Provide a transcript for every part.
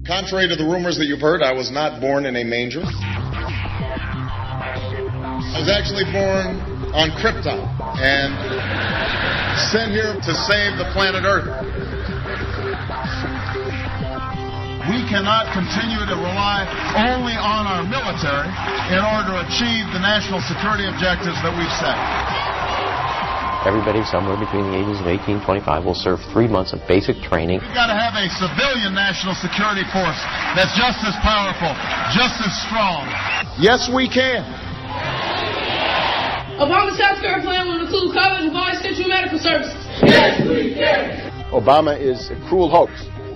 Contrary to the rumors that you've heard, I was not born in a manger. I was actually born on Krypton and sent here to save the planet Earth. We cannot continue to rely only on our military in order to achieve the national security objectives that we've set. Everybody somewhere between the ages of 18 and 25 will serve 3 months of basic training. We've got to have a civilian national security force that's just as powerful, just as strong. Yes, we can. Obama's healthcare plan will include coverage of all essential medical services. Yes, we can. Obama is a cruel hoax.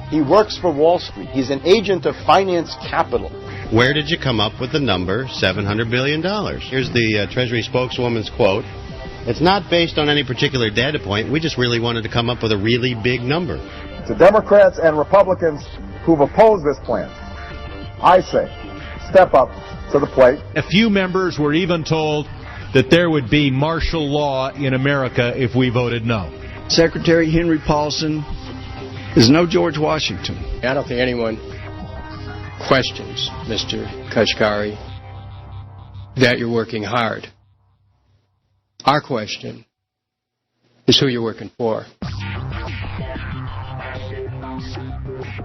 He works for Wall Street. He's an agent of finance capital. Where did you come up with the number $700 billion? Here's the Treasury spokeswoman's quote. It's not based on any particular data point. We just really wanted to come up with a really big number. To Democrats and Republicans who've opposed this plan, I say, step up to the plate. A few members were even told that there would be martial law in America if we voted no. Secretary Henry Paulson is no George Washington. I don't think anyone questions, Mr. Kashkari, that you're working hard. Our question is who you're working for.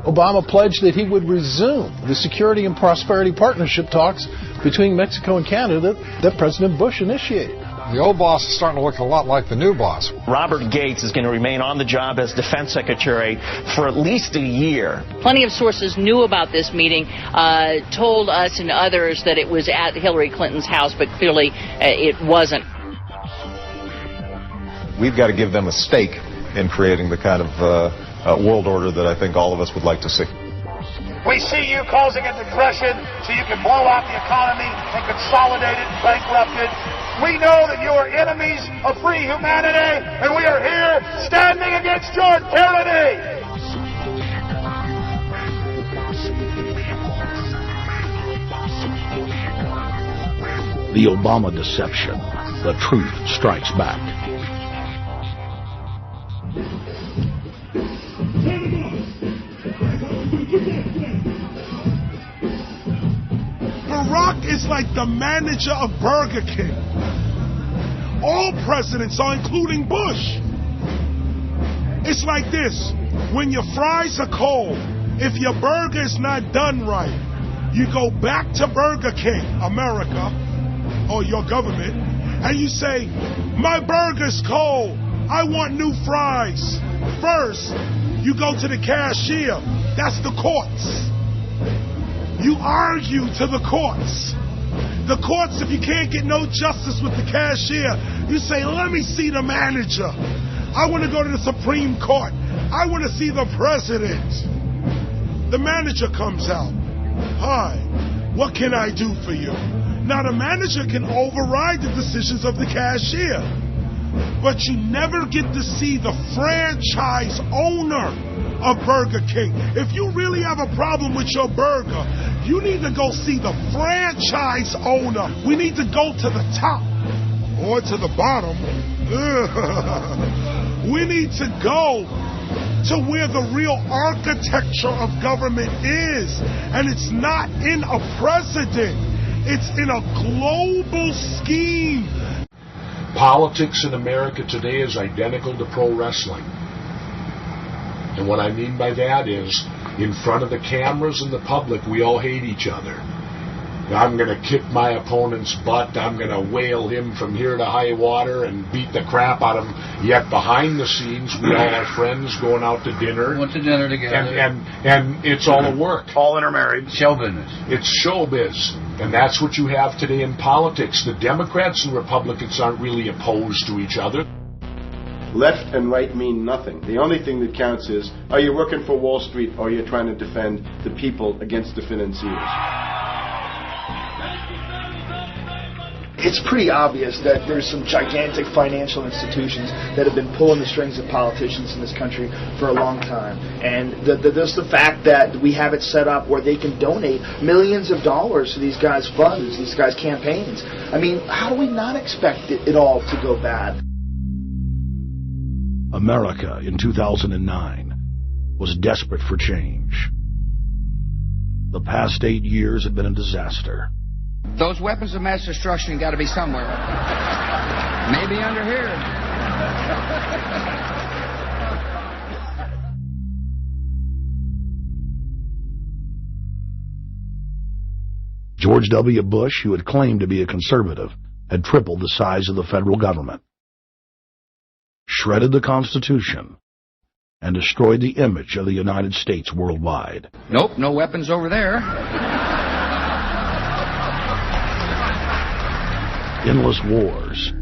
Obama pledged that he would resume the Security and Prosperity Partnership talks between Mexico and Canada that President Bush initiated. The old boss is starting to look a lot like the new boss. Robert Gates is going to remain on the job as Defense Secretary for at least a year. Plenty of sources knew about this meeting, told us and others that it was at Hillary Clinton's house, but clearly it wasn't. We've got to give them a stake in creating the kind of world order that I think all of us would like to see. We see you causing a depression so you can blow out the economy and consolidate it and bankrupt it. We know that you are enemies of free humanity, and we are here standing against your tyranny. The Obama deception. The truth strikes back. Barack is like the manager of Burger King. All presidents are, including Bush. It's like this. When your fries are cold, if your burger is not done right, you go back to Burger King, America, or your government, and you say, my burger's cold. I want new fries. First, you go to the cashier. That's the courts. You argue to the courts. The courts, if you can't get no justice with the cashier, you say, let me see the manager. I want to go to the Supreme Court. I want to see the president. The manager comes out. Hi, what can I do for you? Now, the manager can override the decisions of the cashier, but you never get to see the franchise owner of Burger King. If you really have a problem with your burger, you need to go see the franchise owner. We need to go to the top or to the bottom. We need to go to where the real architecture of government is. And it's not in a president. It's in a global scheme. Politics in America today is identical to pro wrestling. And what I mean by that is, in front of the cameras and the public, we all hate each other. I'm going to kick my opponent's butt. I'm going to whale him from here to high water and beat the crap out of him. Yet behind the scenes, we all are friends going out to dinner. Went to dinner together. And it's all a work. All intermarried. Show business. It's showbiz. And that's what you have today in politics. The Democrats and Republicans aren't really opposed to each other. Left and right mean nothing. The only thing that counts is, are you working for Wall Street or are you trying to defend the people against the financiers? It's pretty obvious that there's some gigantic financial institutions that have been pulling the strings of politicians in this country for a long time. And there's the fact that we have it set up where they can donate millions of dollars to these guys' funds, these guys' campaigns. I mean, how do we not expect it all to go bad? America in 2009 was desperate for change. The past 8 years have been a disaster. Those weapons of mass destruction got to be somewhere. Maybe under here. George W. Bush, who had claimed to be a conservative, had tripled the size of the federal government, shredded the Constitution, and destroyed the image of the United States worldwide. Nope, no weapons over there. Endless wars,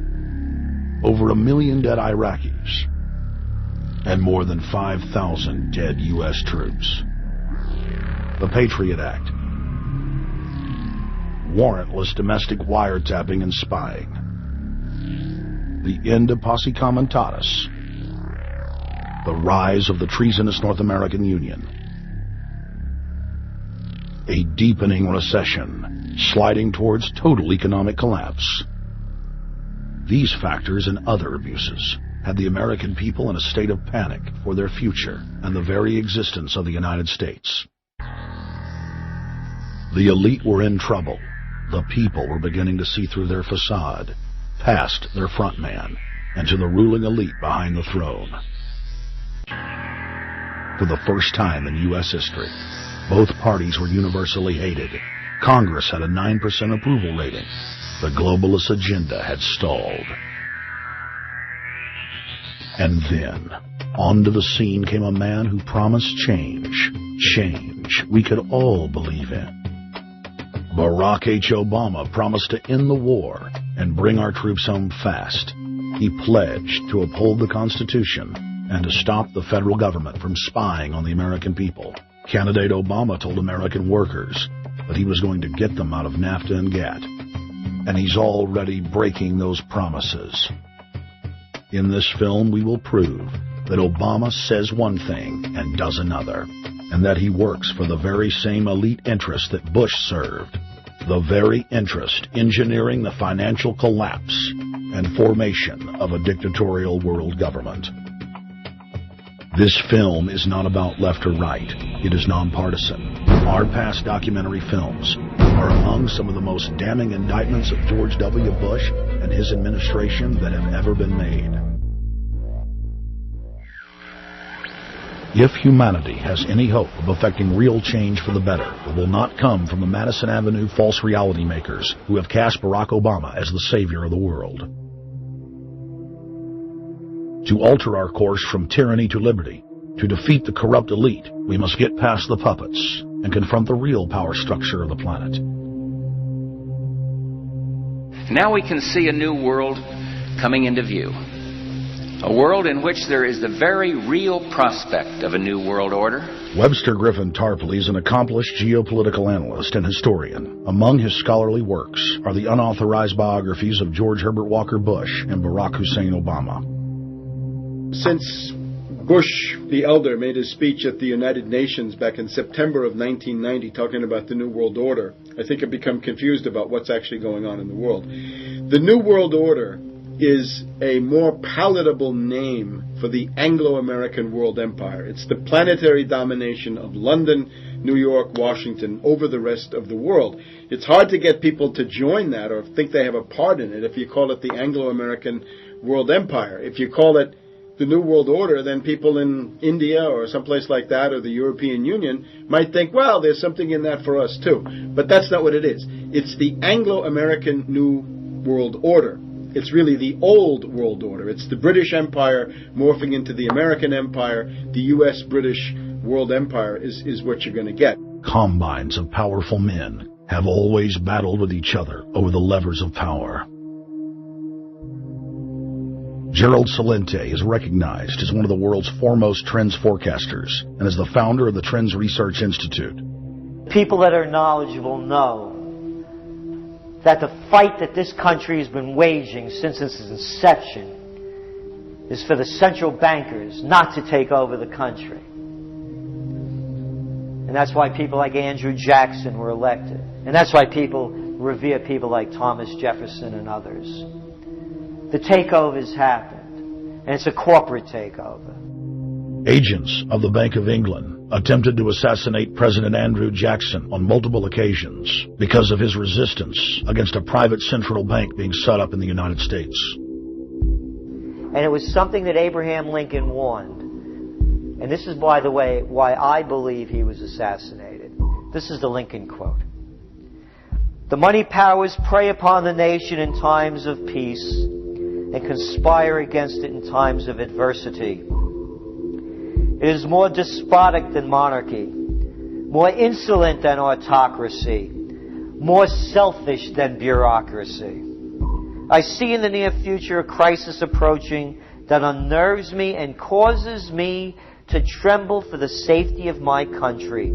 over 1 million dead Iraqis, and more than 5,000 dead U.S. troops. The Patriot Act, warrantless domestic wiretapping and spying, the end of Posse Comitatus, the rise of the treasonous North American Union, a deepening recession, sliding towards total economic collapse. These factors and other abuses had the American people in a state of panic for their future and the very existence of the United States. The elite were in trouble. The people were beginning to see through their facade, past their front man, and to the ruling elite behind the throne. For the first time in U.S. history, both parties were universally hated. Congress had a 9% approval rating. The globalist agenda had stalled. And then, onto the scene came a man who promised change. Change we could all believe in. Barack H. Obama promised to end the war and bring our troops home fast. He pledged to uphold the Constitution and to stop the federal government from spying on the American people. Candidate Obama told American workers that he was going to get them out of NAFTA and GATT. And he's already breaking those promises. In this film, we will prove that Obama says one thing and does another, and that he works for the very same elite interests that Bush served, the very interest engineering the financial collapse and formation of a dictatorial world government. This film is not about left or right. It is nonpartisan. Our past documentary films are among some of the most damning indictments of George W. Bush and his administration that have ever been made. If humanity has any hope of effecting real change for the better, it will not come from the Madison Avenue false reality makers who have cast Barack Obama as the savior of the world. To alter our course from tyranny to liberty, to defeat the corrupt elite, we must get past the puppets and confront the real power structure of the planet. Now we can see a new world coming into view. A world in which there is the very real prospect of a new world order. Webster Griffin Tarpley is an accomplished geopolitical analyst and historian. Among his scholarly works are the unauthorized biographies of George Herbert Walker Bush and Barack Hussein Obama. Since Bush the elder made his speech at the United Nations back in September of 1990 talking about the New World Order, I think I've become confused about what's actually going on in the world. The New World Order is a more palatable name for the Anglo-American world empire. It's the planetary domination of London, New York, Washington over the rest of the world. It's hard to get people to join that or think they have a part in it if you call it the Anglo-American world empire. If you call it the New World Order, then people in India or someplace like that or the European Union might think, well, there's something in that for us too. But that's not what it is. It's the Anglo-American New World Order. It's really the old world order. It's the British Empire morphing into the American Empire. The U.S.-British world empire is what you're going to get. Combines of powerful men have always battled with each other over the levers of power. Gerald Celente is recognized as one of the world's foremost trends forecasters and is the founder of the Trends Research Institute. People that are knowledgeable know that the fight that this country has been waging since its inception is for the central bankers not to take over the country. And that's why people like Andrew Jackson were elected. And that's why people revere people like Thomas Jefferson and others. The takeover's happened. And it's a corporate takeover. Agents of the Bank of England attempted to assassinate President Andrew Jackson on multiple occasions because of his resistance against a private central bank being set up in the United States. And it was something that Abraham Lincoln warned. And this is, by the way, why I believe he was assassinated. This is the Lincoln quote. The money powers prey upon the nation in times of peace and conspire against it in times of adversity. It is more despotic than monarchy, more insolent than autocracy, more selfish than bureaucracy. I see in the near future a crisis approaching that unnerves me and causes me to tremble for the safety of my country.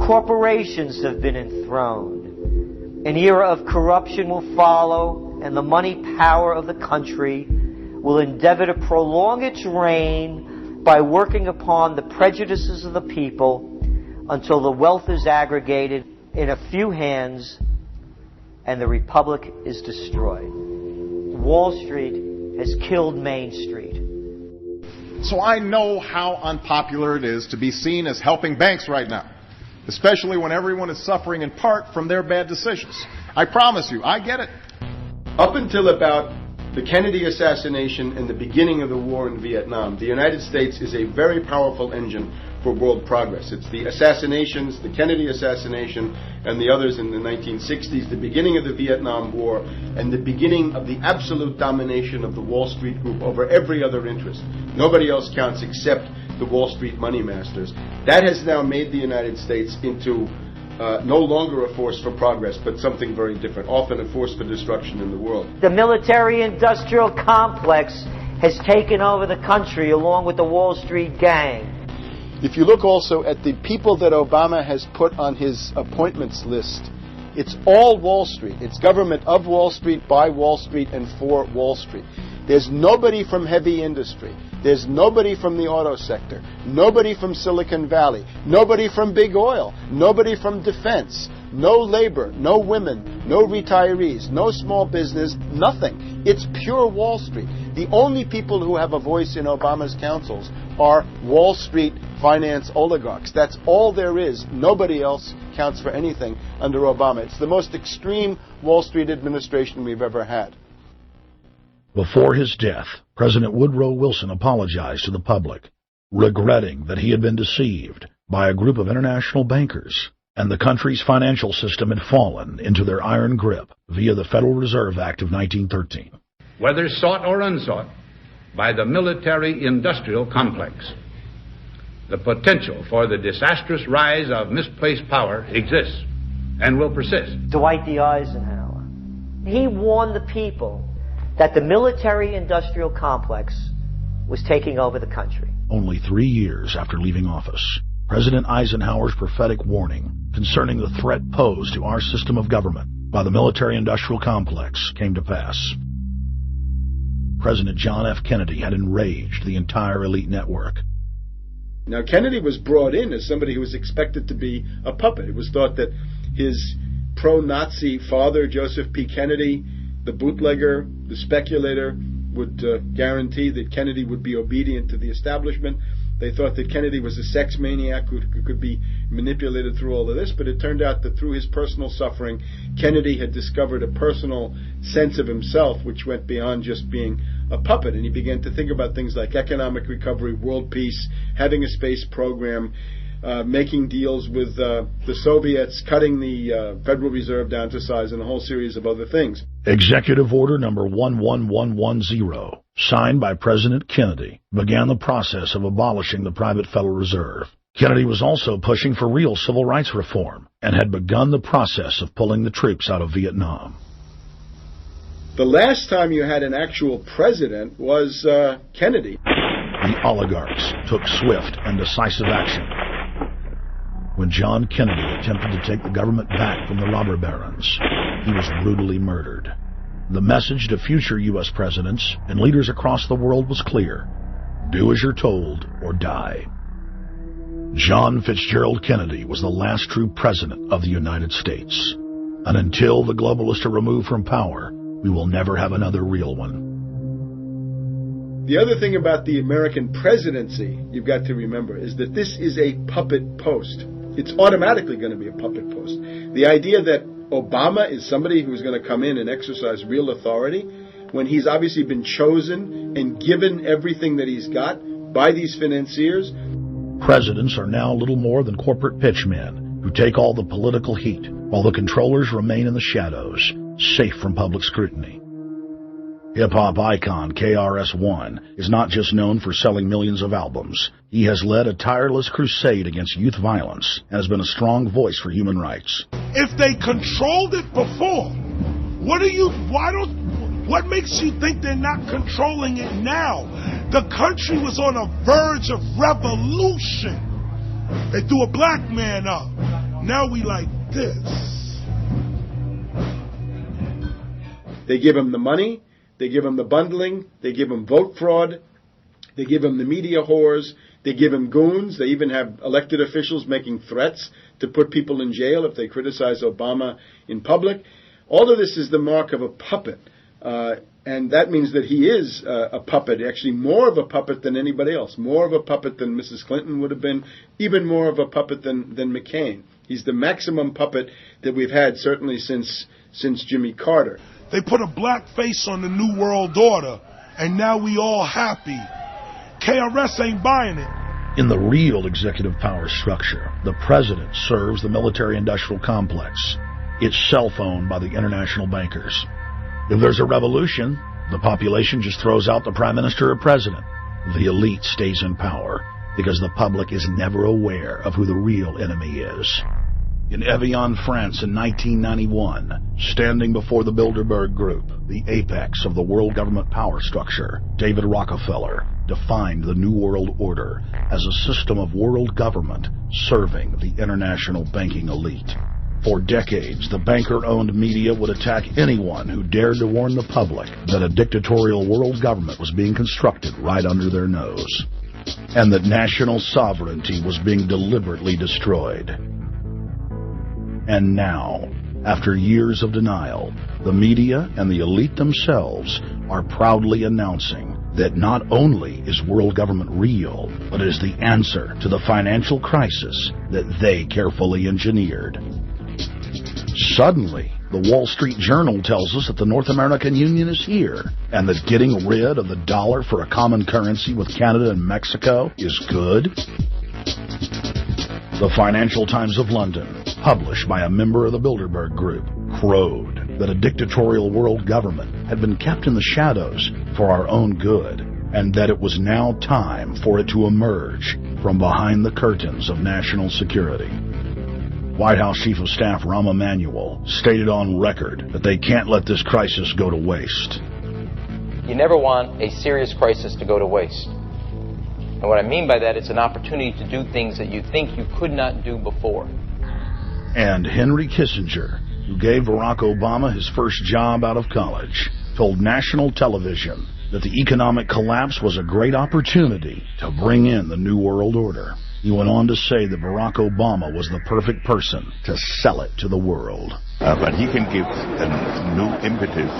Corporations have been enthroned. An era of corruption will follow, and the money power of the country will endeavor to prolong its reign by working upon the prejudices of the people until the wealth is aggregated in a few hands and the republic is destroyed. Wall Street has killed Main Street. So I know how unpopular it is to be seen as helping banks right now, especially when everyone is suffering in part from their bad decisions. I promise you, I get it. Up until about the Kennedy assassination and the beginning of the war in Vietnam, the United States is a very powerful engine for world progress. It's the assassinations, the Kennedy assassination, and the others in the 1960s, the beginning of the Vietnam War, and the beginning of the absolute domination of the Wall Street Group over every other interest. Nobody else counts except the Wall Street money masters. That has now made the United States into no longer a force for progress, but something very different, often a force for destruction in the world. The military-industrial complex has taken over the country along with the Wall Street gang. If you look also at the people that Obama has put on his appointments list, it's all Wall Street. It's government of Wall Street, by Wall Street, and for Wall Street. There's nobody from heavy industry. There's nobody from the auto sector. Nobody from Silicon Valley. Nobody from big oil. Nobody from defense. No labor. No women. No retirees. No small business. Nothing. It's pure Wall Street. The only people who have a voice in Obama's councils are Wall Street finance oligarchs. That's all there is. Nobody else counts for anything under Obama. It's the most extreme Wall Street administration we've ever had. Before his death, President Woodrow Wilson apologized to the public, regretting that he had been deceived by a group of international bankers and the country's financial system had fallen into their iron grip via the Federal Reserve Act of 1913. Whether sought or unsought by the military-industrial complex, the potential for the disastrous rise of misplaced power exists and will persist. Dwight D. Eisenhower, he warned the people that the military-industrial complex was taking over the country. Only 3 years after leaving office, President Eisenhower's prophetic warning concerning the threat posed to our system of government by the military-industrial complex came to pass. President John F. Kennedy had enraged the entire elite network. Now, Kennedy was brought in as somebody who was expected to be a puppet. It was thought that his pro-Nazi father, Joseph P. Kennedy, the bootlegger, the speculator, would guarantee that Kennedy would be obedient to the establishment. They thought that Kennedy was a sex maniac who could be manipulated through all of this, but it turned out that through his personal suffering, Kennedy had discovered a personal sense of himself which went beyond just being a puppet, and he began to think about things like economic recovery, world peace, having a space program, making deals with the Soviets, cutting the Federal Reserve down to size, and a whole series of other things. Executive Order number 11110, signed by President Kennedy, began the process of abolishing the private Federal Reserve. Kennedy was also pushing for real civil rights reform and had begun the process of pulling the troops out of Vietnam. The last time you had an actual president was Kennedy. The oligarchs took swift and decisive action. When John Kennedy attempted to take the government back from the robber barons, he was brutally murdered. The message to future U.S. presidents and leaders across the world was clear: do as you're told or die. John Fitzgerald Kennedy was the last true president of the United States. And until the globalists are removed from power, we will never have another real one. The other thing about the American presidency you've got to remember is that this is a puppet post. It's automatically going to be a puppet post. The idea that Obama is somebody who's going to come in and exercise real authority when he's obviously been chosen and given everything that he's got by these financiers. Presidents are now little more than corporate pitchmen who take all the political heat, while the controllers remain in the shadows, safe from public scrutiny. Hip-hop icon KRS-One is not just known for selling millions of albums. He has led a tireless crusade against youth violence and has been a strong voice for human rights. If they controlled it before, what makes you think they're not controlling it now? The country was on a verge of revolution. They threw a black man up. Now we like this. They give him the money. They give him the bundling. They give him vote fraud. They give him the media whores. They give him goons. They even have elected officials making threats to put people in jail if they criticize Obama in public. All of this is the mark of a puppet. And that means that he is a puppet, actually more of a puppet than anybody else, more of a puppet than Mrs. Clinton would have been, even more of a puppet than McCain. He's the maximum puppet that we've had certainly since Jimmy Carter. They put a black face on the New World Order, and now we all happy. KRS ain't buying it. In the real executive power structure, the president serves the military-industrial complex. It's self-owned by the international bankers. If there's a revolution, the population just throws out the prime minister or president. The elite stays in power because the public is never aware of who the real enemy is. In Evian, France in 1991, standing before the Bilderberg Group, the apex of the world government power structure, David Rockefeller defined the New World Order as a system of world government serving the international banking elite. For decades, the banker-owned media would attack anyone who dared to warn the public that a dictatorial world government was being constructed right under their nose, and that national sovereignty was being deliberately destroyed. And now, after years of denial, the media and the elite themselves are proudly announcing that not only is world government real, but it is the answer to the financial crisis that they carefully engineered. Suddenly, the Wall Street Journal tells us that the North American Union is here, and that getting rid of the dollar for a common currency with Canada and Mexico is good. The Financial Times of London, published by a member of the Bilderberg Group, crowed that a dictatorial world government had been kept in the shadows for our own good, and that it was now time for it to emerge from behind the curtains of national security. White House Chief of Staff Rahm Emanuel stated on record that they can't let this crisis go to waste. You never want a serious crisis to go to waste. And what I mean by that, it's an opportunity to do things that you think you could not do before. And Henry Kissinger, who gave Barack Obama his first job out of college, told national television that the economic collapse was a great opportunity to bring in the New World Order. He went on to say that Barack Obama was the perfect person to sell it to the world. But he can give a new impetus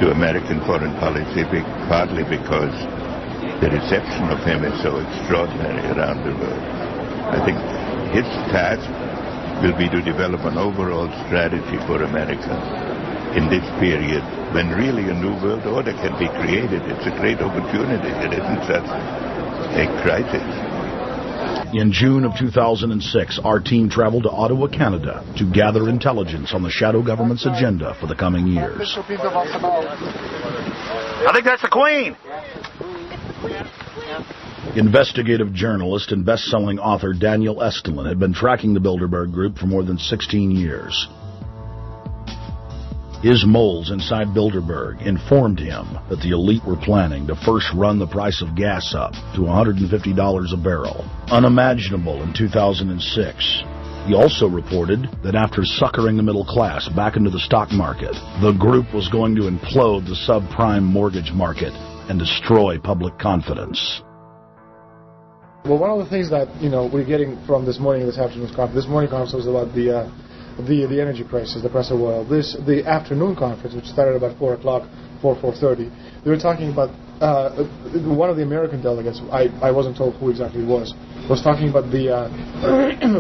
to American foreign policy, partly because the reception of him is so extraordinary around the world. I think his task will be to develop an overall strategy for America in this period when really a new world order can be created. It's a great opportunity. It isn't just a crisis. In June of 2006, our team traveled to Ottawa, Canada, to gather intelligence on the shadow government's agenda for the coming years. I think that's the Queen. Investigative journalist and best-selling author Daniel Estulin had been tracking the Bilderberg Group for more than 16 years. His moles inside Bilderberg informed him that the elite were planning to first run the price of gas up to $150 a barrel, unimaginable in 2006. He also reported that after suckering the middle class back into the stock market, the group was going to implode the subprime mortgage market and destroy public confidence. Well, one of the things that we're getting from this morning's conference, this morning conference was about the energy prices, the price of oil. The afternoon conference, which started about 4 o'clock, 4:30, they were talking about one of the American delegates, I wasn't told who exactly it was talking about the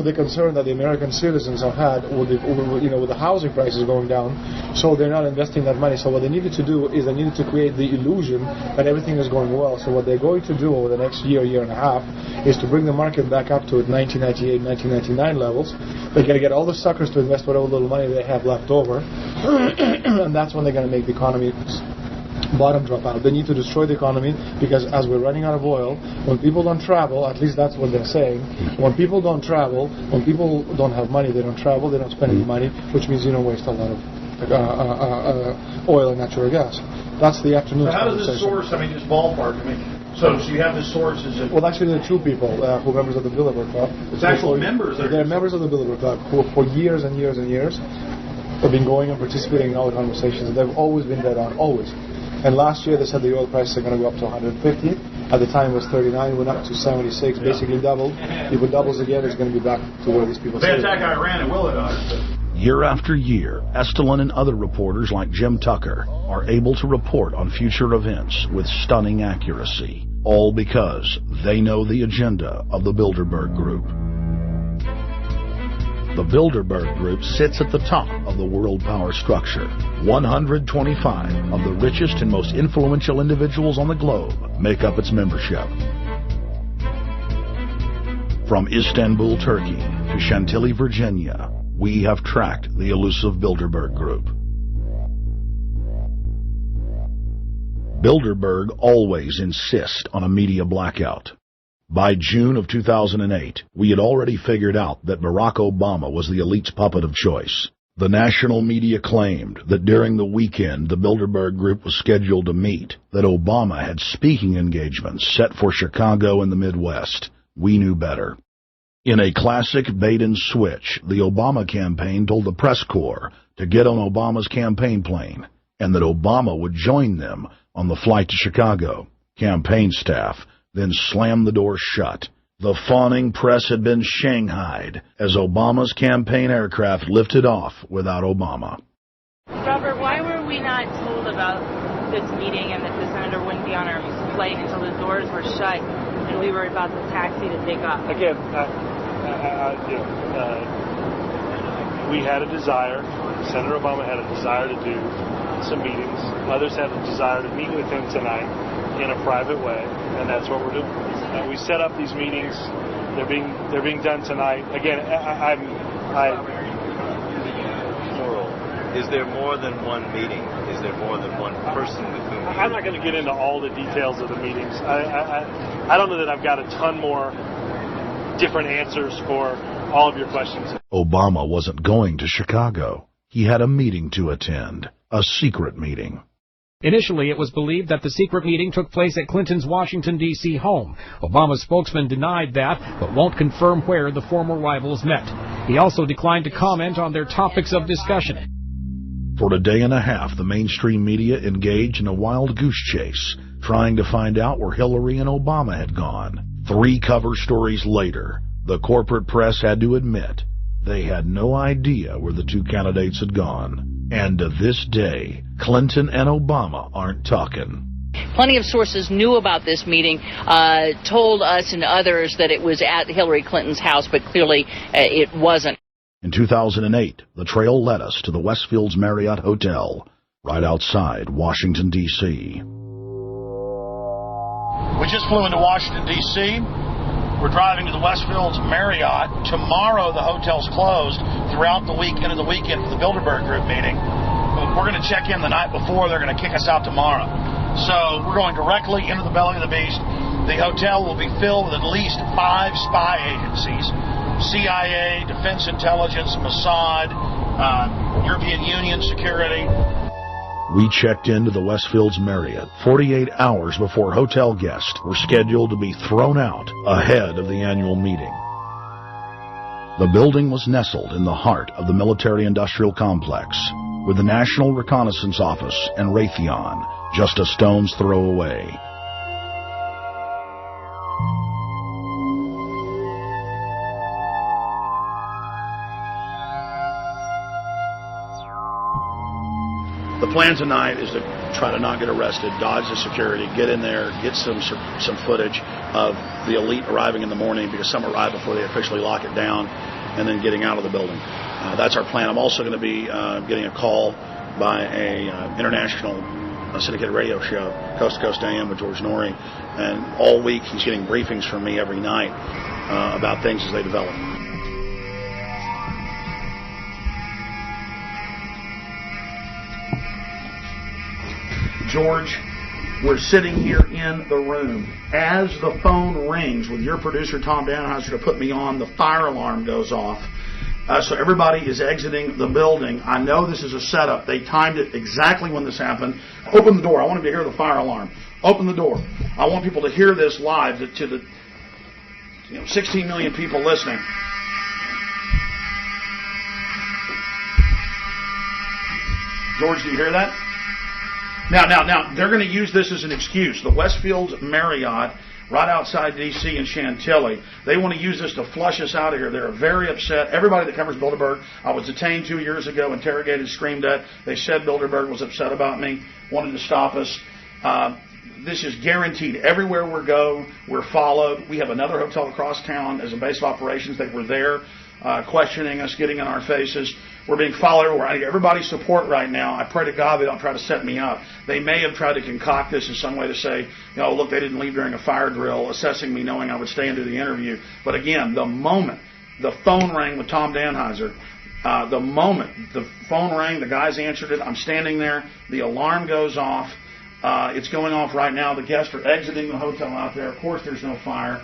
the concern that the American citizens have had with the housing prices going down, so they're not investing that money. So what they needed to do is they needed to create the illusion that everything is going well. So what they're going to do over the next year and a half is to bring the market back up to 1998, 1999 levels. They're going to get all the suckers to invest whatever little money they have left over, and that's when they're going to make the economy bottom drop out. They need to destroy the economy because as we're running out of oil, when people don't travel, at least that's what they're saying, when people don't travel, when people don't have money, they don't travel, they don't spend any money, which means you don't waste a lot of oil and natural gas. That's the afternoon. So how does this source, just ballpark, so you have the source, is it? Well, actually, there are two people who are members of the Bilderberg Club. It's actual members. They're members of the Bilderberg Club who for years and years and years have been going and participating in all the conversations. They've always been dead on, always. And last year they said the oil prices are going to go up to 150. At the time it was 39, went up to 76, basically doubled. If it doubles again, it's going to be back to where these people say. They attack Iran, it will it? Year after year, Estelin and other reporters like Jim Tucker are able to report on future events with stunning accuracy, all because they know the agenda of the Bilderberg Group. The Bilderberg Group sits at the top of the world power structure. 125 of the richest and most influential individuals on the globe make up its membership. From Istanbul, Turkey to Chantilly, Virginia, we have tracked the elusive Bilderberg Group. Bilderberg always insist on a media blackout. By June of 2008, we had already figured out that Barack Obama was the elite's puppet of choice. The national media claimed that during the weekend the Bilderberg Group was scheduled to meet, that Obama had speaking engagements set for Chicago and the Midwest. We knew better. In a classic bait-and-switch, the Obama campaign told the press corps to get on Obama's campaign plane, and that Obama would join them on the flight to Chicago. Campaign staff then slammed the door shut. The fawning press had been shanghaied as Obama's campaign aircraft lifted off without Obama. Robert, why were we not told about this meeting and that the senator wouldn't be on our flight until the doors were shut and we were about to taxi to take off? Again, we had a desire, Senator Obama had a desire to do some meetings. Others had a desire to meet with him tonight in a private way, and that's what we're doing. We set up these meetings. They're being done tonight. Again, Is there more than one meeting? Is there more than one person with whom you... I'm not going to get into all the details of the meetings. I don't know that I've got a ton more different answers for all of your questions. Obama wasn't going to Chicago. He had a meeting to attend, a secret meeting. Initially, it was believed that the secret meeting took place at Clinton's Washington, D.C. home. Obama's spokesman denied that, but won't confirm where the former rivals met. He also declined to comment on their topics of discussion. For a day and a half, the mainstream media engaged in a wild goose chase, trying to find out where Hillary and Obama had gone. 3 cover stories later, the corporate press had to admit they had no idea where the 2 candidates had gone. And to this day, Clinton and Obama aren't talking. Plenty of sources knew about this meeting, told us and others that it was at Hillary Clinton's house, but clearly it wasn't. In 2008, the trail led us to the Westfields Marriott Hotel, right outside Washington, D.C. We just flew into Washington, D.C. We're driving to the Westfields Marriott. Tomorrow, the hotel's closed throughout the week into the weekend for the Bilderberg Group meeting. We're going to check in the night before. They're going to kick us out tomorrow. So we're going directly into the belly of the beast. The hotel will be filled with at least 5 spy agencies. CIA, Defense Intelligence, Mossad, European Union Security. We checked into the Westfields Marriott 48 hours before hotel guests were scheduled to be thrown out ahead of the annual meeting. The building was nestled in the heart of the military-industrial complex, with the National Reconnaissance Office and Raytheon just a stone's throw away. The plan tonight is to try to not get arrested, dodge the security, get in there, get some footage of the elite arriving in the morning, because some arrive before they officially lock it down, and then getting out of the building. That's our plan. I'm also going to be getting a call by a international syndicated radio show, Coast to Coast AM with George Norrie, and all week he's getting briefings from me every night about things as they develop. George, we're sitting here in the room. As the phone rings with your producer, Tom Danheiser, to put me on, the fire alarm goes off. So everybody is exiting the building. I know this is a setup. They timed it exactly when this happened. Open the door. I want them to hear the fire alarm. Open the door. I want people to hear this live to the 16 million people listening. George, do you hear that? Now, they're going to use this as an excuse. The Westfield Marriott, right outside D.C. in Chantilly, they want to use this to flush us out of here. They're very upset. Everybody that covers Bilderberg, I was detained 2 years ago, interrogated, screamed at. They said Bilderberg was upset about me, wanted to stop us. This is guaranteed. Everywhere we go, we're followed. We have another hotel across town as a base of operations. They were there questioning us, getting in our faces. We're being followed everywhere. I need everybody's support right now. I pray to God they don't try to set me up. They may have tried to concoct this in some way to say, look, they didn't leave during a fire drill, assessing me knowing I would stay and do the interview. But again, the moment the phone rang with Tom Danheiser, the moment the phone rang, the guys answered it, I'm standing there, the alarm goes off. It's going off right now. The guests are exiting the hotel out there. Of course, there's no fire.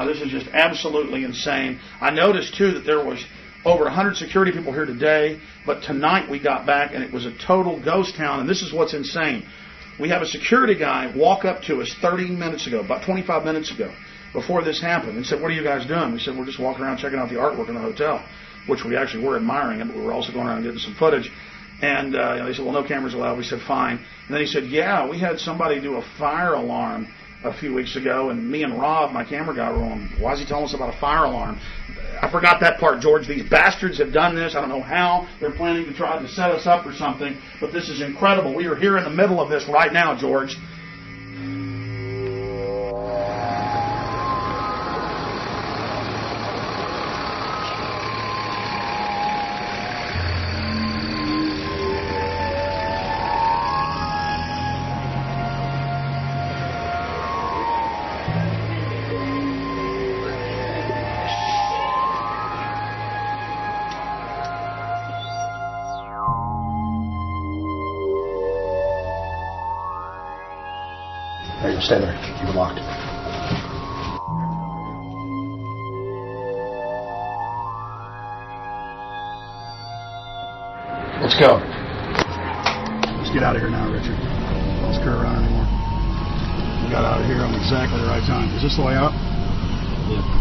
This is just absolutely insane. I noticed, too, that there was over 100 security people here today, but tonight we got back and it was a total ghost town, and this is what's insane. We have a security guy walk up to us 30 minutes ago, about 25 minutes ago, before this happened, and said, "What are you guys doing?" We said, "We're just walking around checking out the artwork in the hotel," which we actually were admiring it, but we were also going around and getting some footage. And they said, "Well, no cameras allowed." We said, "Fine." And then he said, "Yeah, we had somebody do a fire alarm a few weeks ago, and me and Rob, my camera guy, were on. Why is he telling us about a fire alarm?" I forgot that part, George. These bastards have done this. I don't know how. They're planning to try to set us up for something, but this is incredible. We are here in the middle of this right now, George. Stay there. Keep it locked. Let's go. Let's get out of here now, Richard. Don't screw around anymore. We got out of here on exactly the right time. Is this the way out? Yeah.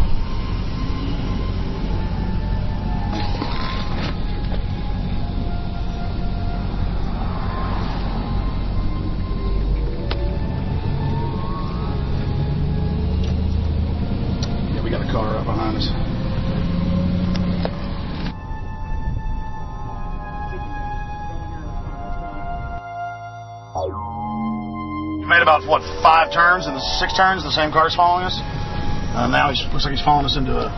About, 5 turns and 6 turns, the same car's following us. Now he looks like he's following us into a...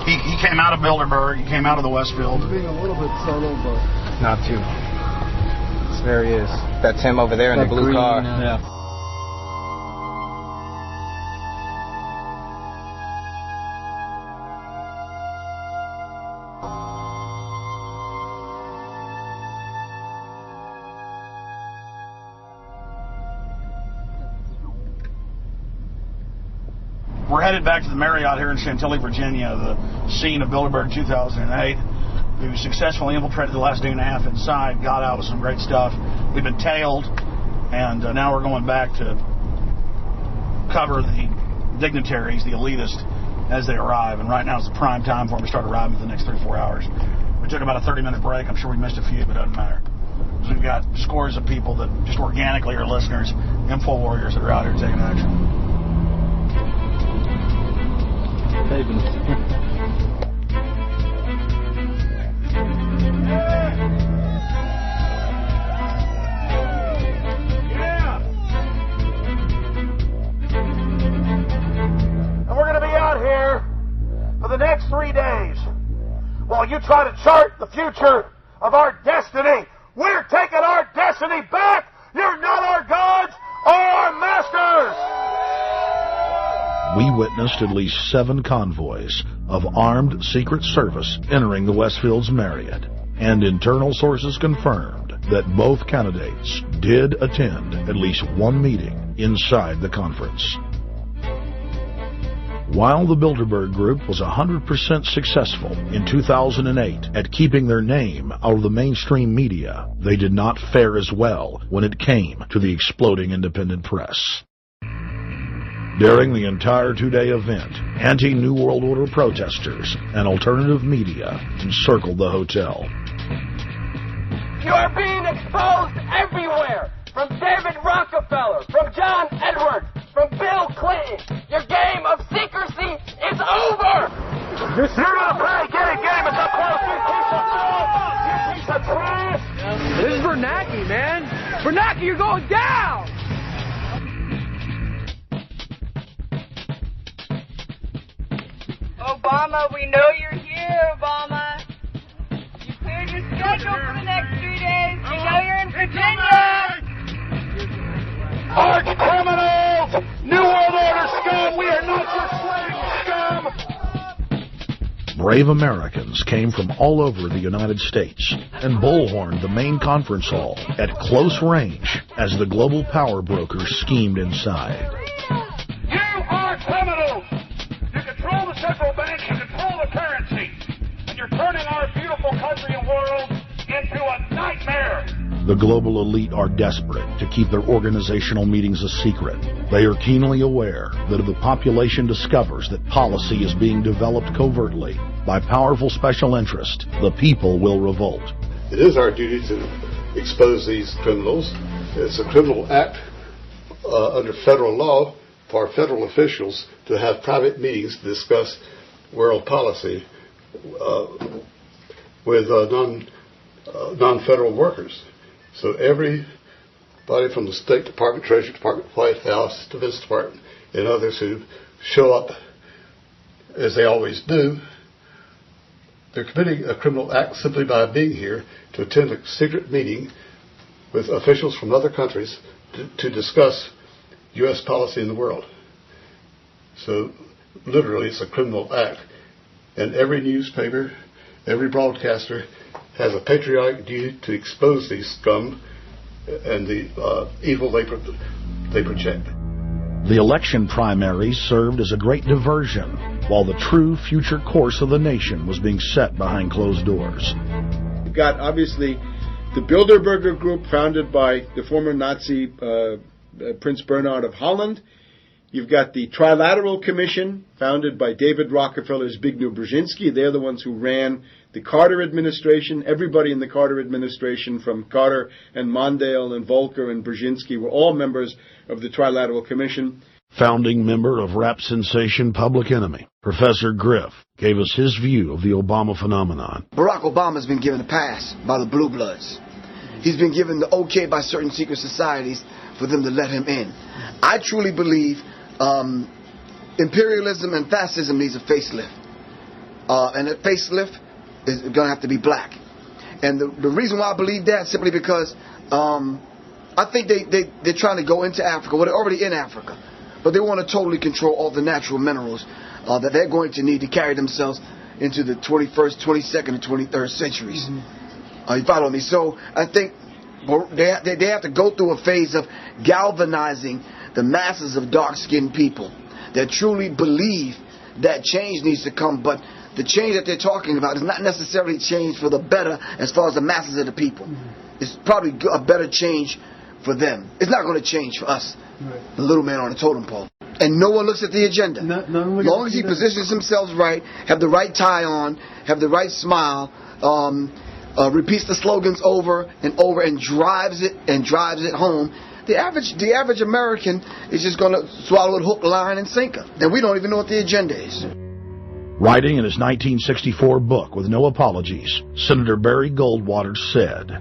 He came out of Bilderberg, he came out of the Westfield. Being a little bit solo, but... Not too. There he is. That's him over there in the blue car. Yeah. We're headed back to the Marriott here in Chantilly, Virginia, the scene of Bilderberg 2008. We successfully infiltrated the last day and a half inside, got out with some great stuff. We've been tailed, and now we're going back to cover the dignitaries, the elitists, as they arrive. And right now is the prime time for them to start arriving for the next 3 or 4 hours. We took about a 30-minute break. I'm sure we missed a few, but it doesn't matter. Because we've got scores of people that just organically are listeners, info warriors that are out here taking action. next 3 days, while you try to chart the future of our destiny, we're taking our destiny back. You're not our gods or our masters. We witnessed at least 7 convoys of armed Secret Service entering the Westfield's Marriott, and internal sources confirmed that both candidates did attend at least one meeting inside the conference. While the Bilderberg Group was 100% successful in 2008 at keeping their name out of the mainstream media, they did not fare as well when it came to the exploding independent press. During the entire 2-day event, anti-New World Order protesters and alternative media encircled the hotel. You are being exposed everywhere! From David Rockefeller, from John Edwards, from Bill Clinton. Your game of secrecy is over! You're gonna play game. It's up close. You piece of trash. This is Bernanke, man. Bernanke, you're going down! Obama, we know you're here, Obama. You cleared your schedule for the next 3 days. We know you're in Virginia. Arch criminals! New World Order scum! We are not your slave scum! Brave Americans came from all over the United States and bullhorned the main conference hall at close range as the global power brokers schemed inside. You are criminals! You control the central bank, you control the currency, and you're turning our beautiful country and world into a nightmare! The global elite are desperate to keep their organizational meetings a secret. They are keenly aware that if the population discovers that policy is being developed covertly by powerful special interest, the people will revolt. It is our duty to expose these criminals. It's a criminal act under federal law for federal officials to have private meetings to discuss world policy with non-federal workers. So everybody from the State Department, Treasury Department, White House, Defense Department, and others who show up, as they always do, they're committing a criminal act simply by being here to attend a secret meeting with officials from other countries to discuss U.S. policy in the world. So literally it's a criminal act. And every newspaper, every broadcaster has a patriotic duty to expose these scum and the evil they project. The election primaries served as a great diversion, while the true future course of the nation was being set behind closed doors. You've got, obviously, the Bilderberger Group, founded by the former Nazi Prince Bernhard of Holland. You've got the Trilateral Commission, founded by David Rockefeller's Zbigniew Brzezinski. They're the ones who ran the Carter administration. Everybody in the Carter administration, from Carter and Mondale and Volcker and Brzezinski, were all members of the Trilateral Commission. Founding member of rap sensation Public Enemy, Professor Griff, gave us his view of the Obama phenomenon. Barack Obama's been given a pass by the Blue Bloods. He's been given the okay by certain secret societies for them to let him in. I truly believe imperialism and fascism needs a facelift. And a facelift is going to have to be black. And the reason why I believe that is simply because I think they're trying to go into Africa. Well, they're already in Africa. But they want to totally control all the natural minerals that they're going to need to carry themselves into the 21st, 22nd, and 23rd centuries. You follow me? So I think they have to go through a phase of galvanizing the masses of dark-skinned people that truly believe that change needs to come. But the change that they're talking about is not necessarily change for the better as far as the masses of the people. It's probably a better change for them. It's not going to change for us, the little man on the totem pole. And no one looks at the agenda. As long as he positions himself right, have the right tie on, have the right smile, repeats the slogans over and over and drives it home, the average American is just going to swallow it hook, line, and sinker. And we don't even know what the agenda is. Writing in his 1964 book, With No Apologies, Senator Barry Goldwater said,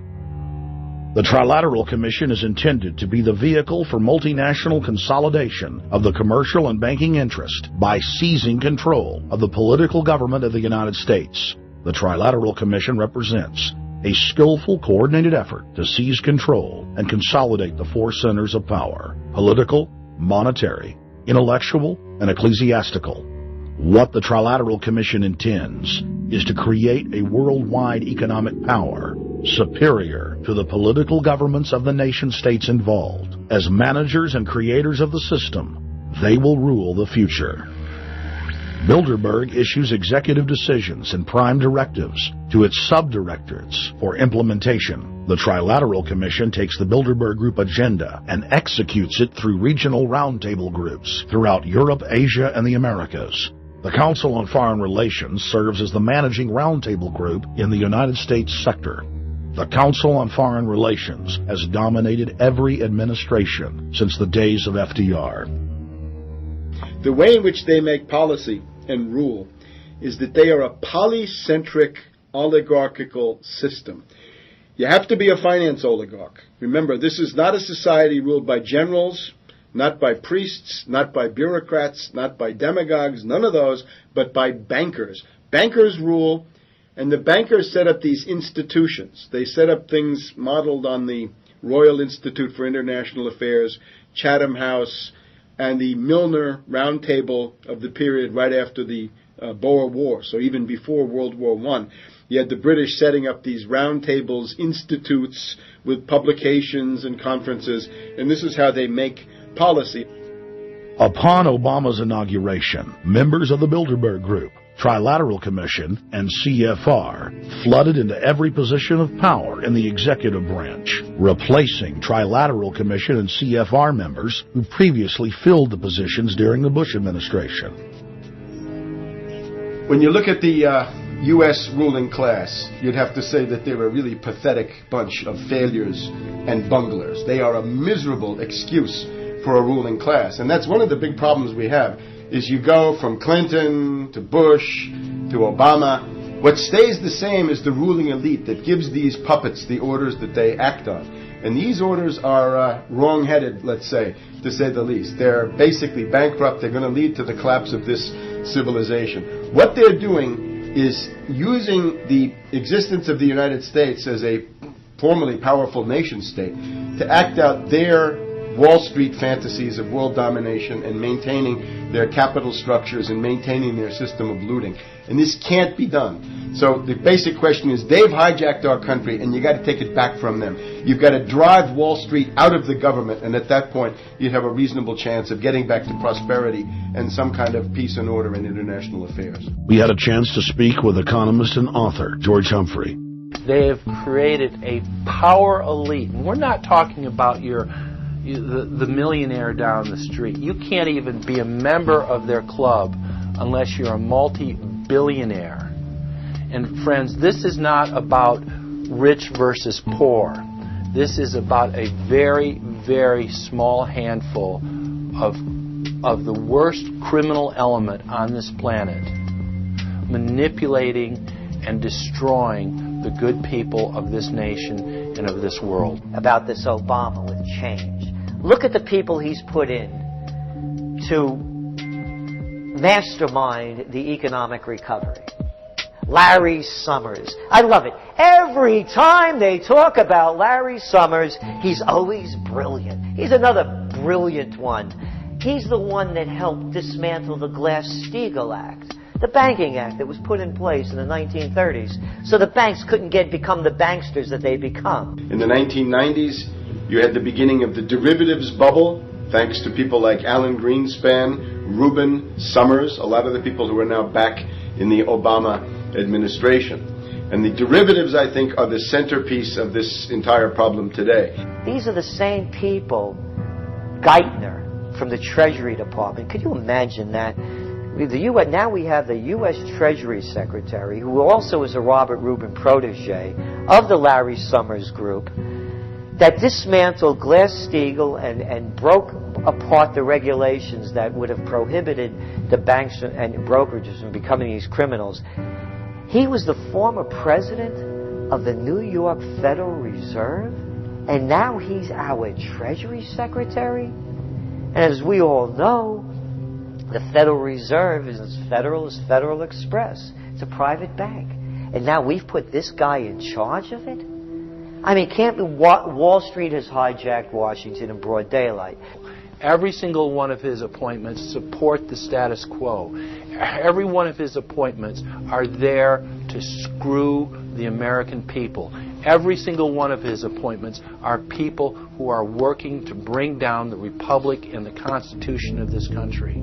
The Trilateral Commission is intended to be the vehicle for multinational consolidation of the commercial and banking interest by seizing control of the political government of the United States. The Trilateral Commission represents a skillful, coordinated effort to seize control and consolidate the four centers of power: political, monetary, intellectual, and ecclesiastical. What the Trilateral Commission intends is to create a worldwide economic power superior to the political governments of the nation-states involved. As managers and creators of the system, they will rule the future. Bilderberg issues executive decisions and prime directives to its subdirectorates for implementation. The Trilateral Commission takes the Bilderberg Group agenda and executes it through regional roundtable groups throughout Europe, Asia, and the Americas. The Council on Foreign Relations serves as the managing roundtable group in the United States sector. The Council on Foreign Relations has dominated every administration since the days of FDR. The way in which they make policy and rule is that they are a polycentric oligarchical system. You have to be a finance oligarch. Remember, this is not a society ruled by generals, not by priests, not by bureaucrats, not by demagogues, none of those, but by bankers. Bankers rule, and the bankers set up these institutions. They set up things modeled on the Royal Institute for International Affairs, Chatham House, and the Milner Round Table of the period right after the Boer War, so even before World War I. You had the British setting up these round tables, institutes with publications and conferences, and this is how they make policy. Upon Obama's inauguration, members of the Bilderberg Group, Trilateral Commission, and CFR flooded into every position of power in the executive branch, replacing Trilateral Commission and CFR members who previously filled the positions during the Bush administration. When you look at the U.S. ruling class, you'd have to say that they're a really pathetic bunch of failures and bunglers. They are a miserable excuse for a ruling class. And that's one of the big problems we have, is you go from Clinton to Bush to Obama. What stays the same is the ruling elite that gives these puppets the orders that they act on. And these orders are wrong-headed, let's say, to say the least. They're basically bankrupt. They're going to lead to the collapse of this civilization. What they're doing is using the existence of the United States as a formerly powerful nation-state to act out their Wall Street fantasies of world domination and maintaining their capital structures and maintaining their system of looting. And this can't be done. So the basic question is, they've hijacked our country and you got to take it back from them. You've got to drive Wall Street out of the government, and at that point you'd have a reasonable chance of getting back to prosperity and some kind of peace and order in international affairs. We had a chance to speak with economist and author George Humphrey. They have created a power elite. And we're not talking about the millionaire down the street. You can't even be a member of their club unless you're a multi-billionaire. And friends, this is not about rich versus poor. This is about a very, very small handful of the worst criminal element on this planet, manipulating and destroying the good people of this nation and of this world. About this Obama with change. Look at the people he's put in to mastermind the economic recovery. Larry Summers. I love it. Every time they talk about Larry Summers, he's always brilliant. He's another brilliant one. He's the one that helped dismantle the Glass-Steagall Act, the banking act that was put in place in the 1930s, so the banks couldn't become the banksters that they become. In the 1990s, you had the beginning of the derivatives bubble, thanks to people like Alan Greenspan, Rubin, Summers, a lot of the people who are now back in the Obama administration. And the derivatives, I think, are the centerpiece of this entire problem today. These are the same people, Geithner from the Treasury Department. Could you imagine that? Now we have the U.S. Treasury Secretary, who also is a Robert Rubin protege of the Larry Summers Group, that dismantled Glass-Steagall and broke apart the regulations that would have prohibited the banks and brokerages from becoming these criminals. He was the former president of the New York Federal Reserve. And now he's our Treasury Secretary. And as we all know, the Federal Reserve is as federal as Federal Express. It's a private bank. And now we've put this guy in charge of it? I mean, can't be Wall Street has hijacked Washington in broad daylight. Every single one of his appointments support the status quo. Every one of his appointments are there to screw the American people. Every single one of his appointments are people who are working to bring down the Republic and the Constitution of this country.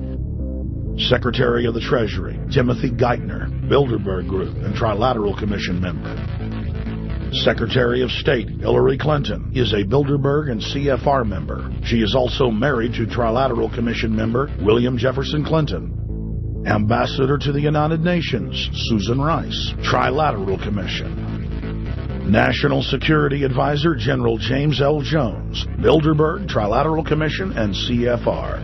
Secretary of the Treasury, Timothy Geithner, Bilderberg Group and Trilateral Commission member. Secretary of State Hillary Clinton is a Bilderberg and CFR member. She is also married to Trilateral Commission member William Jefferson Clinton. Ambassador to the United Nations Susan Rice, Trilateral Commission. National Security Advisor General James L. Jones, Bilderberg, Trilateral Commission, and CFR.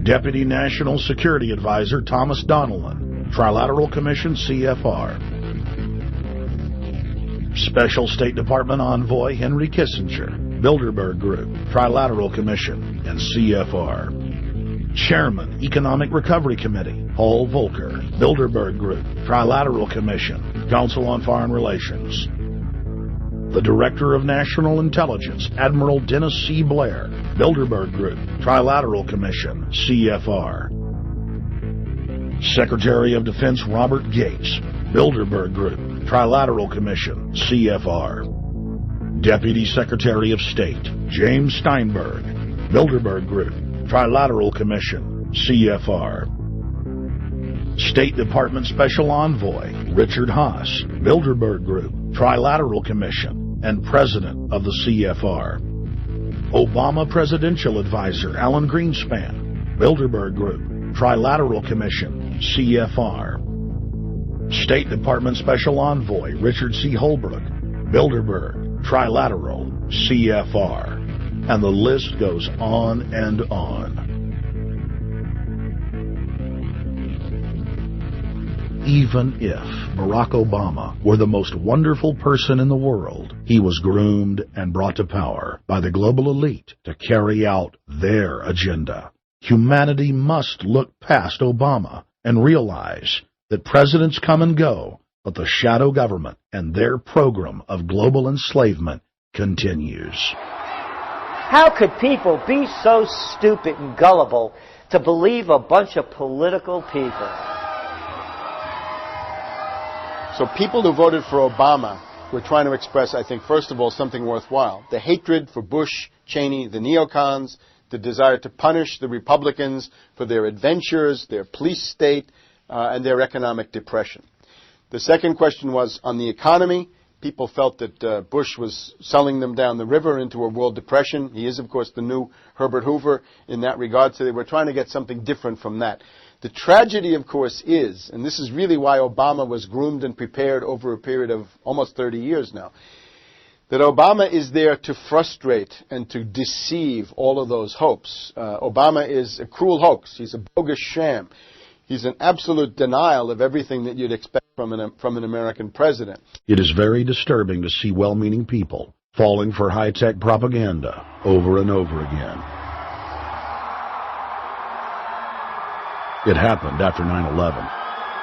Deputy National Security Advisor Thomas Donilon, Trilateral Commission, CFR. Special State Department Envoy Henry Kissinger, Bilderberg Group, Trilateral Commission, and CFR. Chairman, Economic Recovery Committee, Paul Volcker, Bilderberg Group, Trilateral Commission, Council on Foreign Relations. The Director of National Intelligence, Admiral Dennis C. Blair, Bilderberg Group, Trilateral Commission, CFR. Secretary of Defense Robert Gates, Bilderberg Group, Trilateral Commission, CFR. Deputy Secretary of State James Steinberg, Bilderberg Group, Trilateral Commission, CFR. State Department Special Envoy Richard Haas, Bilderberg Group, Trilateral Commission, and President of the CFR. Obama Presidential Advisor Alan Greenspan, Bilderberg Group, Trilateral Commission, CFR. State Department Special Envoy Richard C. Holbrooke, Bilderberg, Trilateral, CFR. And the list goes on and on. Even if Barack Obama were the most wonderful person in the world, he was groomed and brought to power by the global elite to carry out their agenda. Humanity must look past Obama and realize that presidents come and go, but the shadow government and their program of global enslavement continues. How could people be so stupid and gullible to believe a bunch of political people? So people who voted for Obama were trying to express, I think, first of all, something worthwhile. The hatred for Bush, Cheney, the neocons, the desire to punish the Republicans for their adventures, their police state, and their economic depression. The second question was on the economy. People felt that Bush was selling them down the river into a world depression. He is, of course, the new Herbert Hoover in that regard, so they were trying to get something different from that. The tragedy, of course, is, and this is really why Obama was groomed and prepared over a period of almost 30 years now, that Obama is there to frustrate and to deceive all of those hopes. Obama is a cruel hoax. He's a bogus sham. He's an absolute denial of everything that you'd expect from an American president. It is very disturbing to see well-meaning people falling for high-tech propaganda over and over again. It happened after 9/11.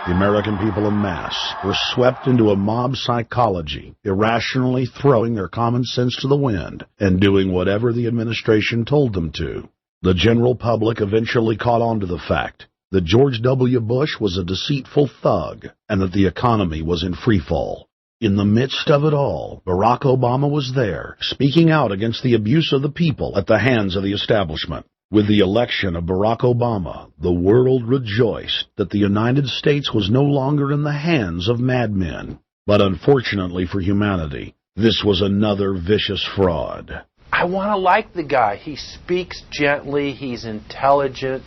The American people en masse were swept into a mob psychology, irrationally throwing their common sense to the wind and doing whatever the administration told them to. The general public eventually caught on to the fact that George W. Bush was a deceitful thug and that the economy was in freefall. In the midst of it all, Barack Obama was there, speaking out against the abuse of the people at the hands of the establishment. With the election of Barack Obama, the world rejoiced that the United States was no longer in the hands of madmen. But unfortunately for humanity, this was another vicious fraud. I want to like the guy. He speaks gently. He's intelligent.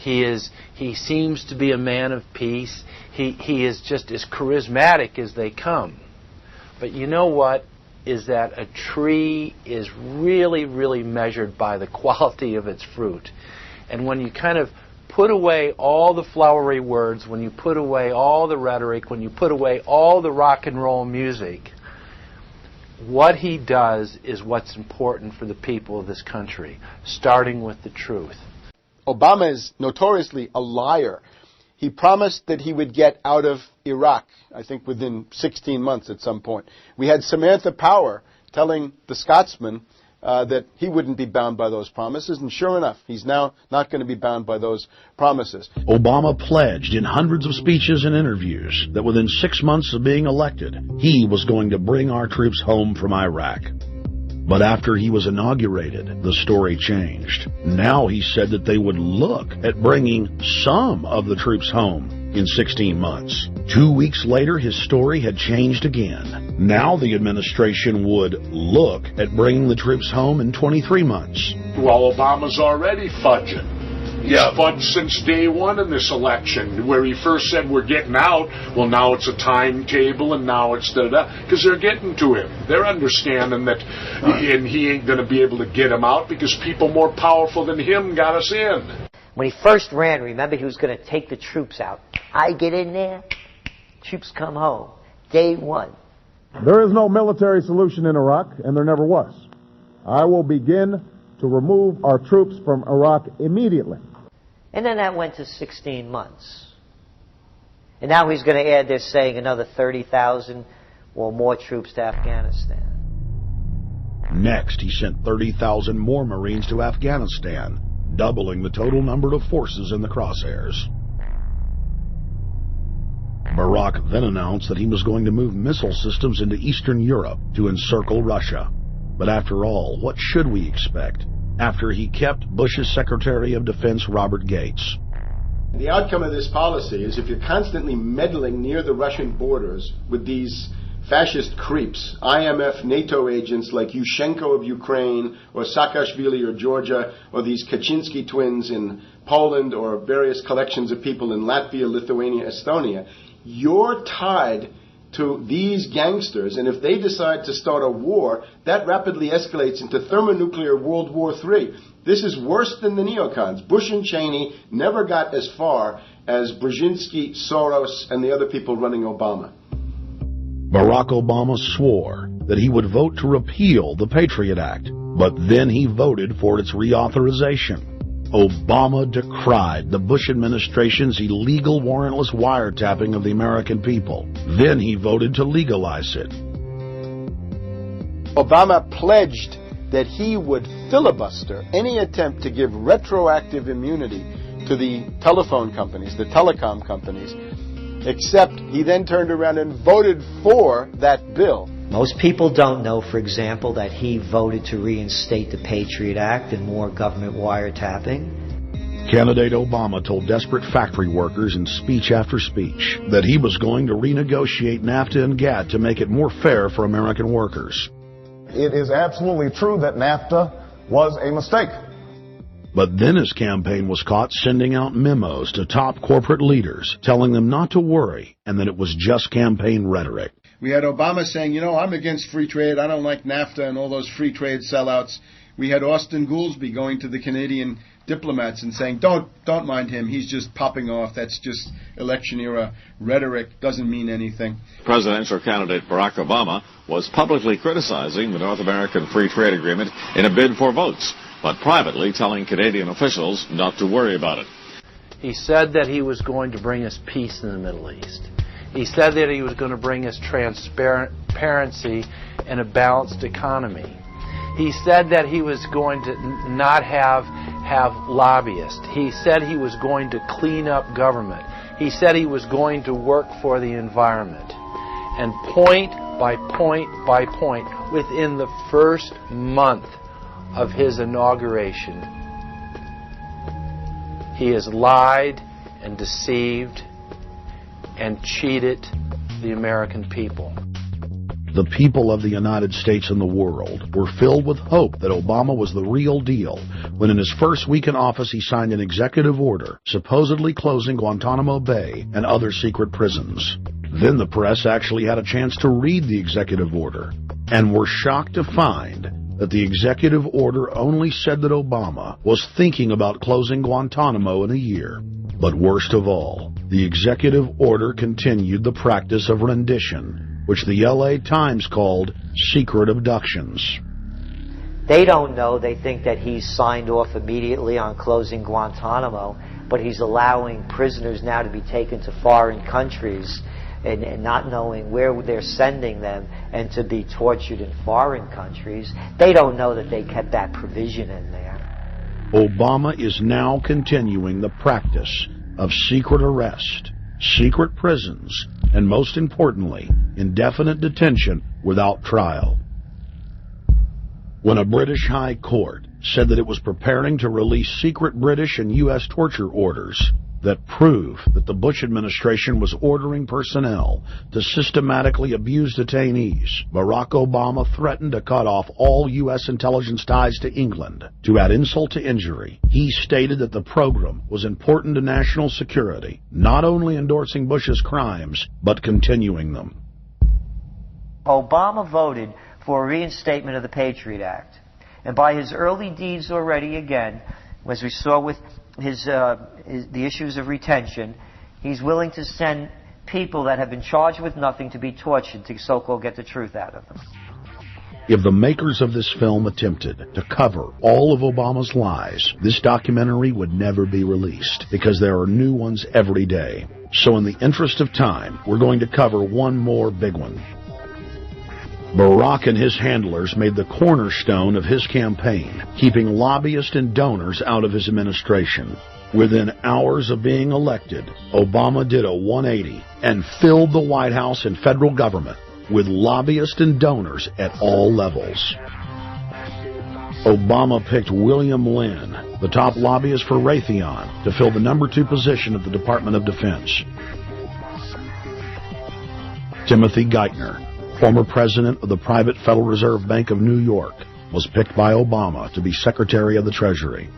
He seems to be a man of peace. He is just as charismatic as they come. But you know what? Is that a tree is really, really measured by the quality of its fruit. And when you kind of put away all the flowery words, when you put away all the rhetoric, when you put away all the rock and roll music, what he does is what's important for the people of this country, starting with the truth. Obama is notoriously a liar. He promised that he would get out of Iraq, I think within 16 months at some point. We had Samantha Power telling the Scotsman that he wouldn't be bound by those promises, and sure enough, he's now not going to be bound by those promises. Obama pledged in hundreds of speeches and interviews that within 6 months of being elected, he was going to bring our troops home from Iraq. But after he was inaugurated, the story changed. Now he said that they would look at bringing some of the troops home in 16 months. 2 weeks later, his story had changed again. Now the administration would look at bringing the troops home in 23 months. Well, Obama's already fudging. He's fudged since day one in this election, where he first said we're getting out. Well, now it's a timetable, and now it's da-da-da, because they're getting to him. They're understanding that, and he ain't going to be able to get him out because people more powerful than him got us in. When he first ran, remember, he was going to take the troops out. I get in there, troops come home. Day one. There is no military solution in Iraq, and there never was. I will begin to remove our troops from Iraq immediately. And then that went to 16 months. And now he's going to add, they're saying, another 30,000 or more troops to Afghanistan. Next, he sent 30,000 more Marines to Afghanistan, doubling the total number of forces in the crosshairs. Barack then announced that he was going to move missile systems into Eastern Europe to encircle Russia. But after all, what should we expect after he kept Bush's Secretary of Defense Robert Gates? The outcome of this policy is if you're constantly meddling near the Russian borders with these fascist creeps, IMF, NATO agents like Yushchenko of Ukraine, or Saakashvili of Georgia, or these Kaczynski twins in Poland, or various collections of people in Latvia, Lithuania, Estonia, you're tied to these gangsters, and if they decide to start a war, that rapidly escalates into thermonuclear World War III. This is worse than the neocons. Bush and Cheney never got as far as Brzezinski, Soros, and the other people running Obama. Barack Obama swore that he would vote to repeal the Patriot Act, but then he voted for its reauthorization. Obama decried the Bush administration's illegal warrantless wiretapping of the American people. Then he voted to legalize it. Obama pledged that he would filibuster any attempt to give retroactive immunity to the telephone companies, the telecom companies, except he then turned around and voted for that bill. Most people don't know, for example, that he voted to reinstate the Patriot Act and more government wiretapping. Candidate Obama told desperate factory workers in speech after speech that he was going to renegotiate NAFTA and GATT to make it more fair for American workers. It is absolutely true that NAFTA was a mistake. But then his campaign was caught sending out memos to top corporate leaders, telling them not to worry and that it was just campaign rhetoric. We had Obama saying, I'm against free trade. I don't like NAFTA and all those free trade sellouts. We had Austin Goolsbee going to the Canadian diplomats and saying, don't mind him. He's just popping off. That's just election-era rhetoric. Doesn't mean anything. Presidential candidate Barack Obama was publicly criticizing the North American Free Trade Agreement in a bid for votes, but privately telling Canadian officials not to worry about it. He said that he was going to bring us peace in the Middle East. He said that he was going to bring us transparency and a balanced economy. He said that he was going to not have lobbyists. He said he was going to clean up government. He said he was going to work for the environment. And point by point by point, within the first month of his inauguration, he has lied and deceived and cheated the American people. The people of the United States and the world were filled with hope that Obama was the real deal when in his first week in office he signed an executive order supposedly closing Guantanamo Bay and other secret prisons. Then the press actually had a chance to read the executive order and were shocked to find that the executive order only said that Obama was thinking about closing Guantanamo in a year. But worst of all, the executive order continued the practice of rendition which the LA Times called secret abductions. They don't know. They think that he's signed off immediately on closing Guantanamo, but he's allowing prisoners now to be taken to foreign countries and not knowing where they're sending them and to be tortured in foreign countries. They don't know that they kept that provision in there. Obama is now continuing the practice of secret arrest, secret prisons, and most importantly, indefinite detention without trial. When a British High Court said that it was preparing to release secret British and U.S. torture orders that prove that the Bush administration was ordering personnel to systematically abuse detainees, Barack Obama threatened to cut off all U.S. intelligence ties to England. To add insult to injury, he stated that the program was important to national security, not only endorsing Bush's crimes, but continuing them. Obama voted for a reinstatement of the Patriot Act. And by his early deeds already, again, as we saw with the issues of retention, he's willing to send people that have been charged with nothing to be tortured to so-called get the truth out of them. If the makers of this film attempted to cover all of Obama's lies, this documentary would never be released because there are new ones every day. So in the interest of time, we're going to cover one more big one. Barack and his handlers made the cornerstone of his campaign, keeping lobbyists and donors out of his administration. Within hours of being elected, Obama did a 180 and filled the White House and federal government with lobbyists and donors at all levels. Obama picked William Lynn, the top lobbyist for Raytheon, to fill the number 2 position at the Department of Defense. Timothy Geithner, former president of the private Federal Reserve Bank of New York, was picked by Obama to be Secretary of the Treasury.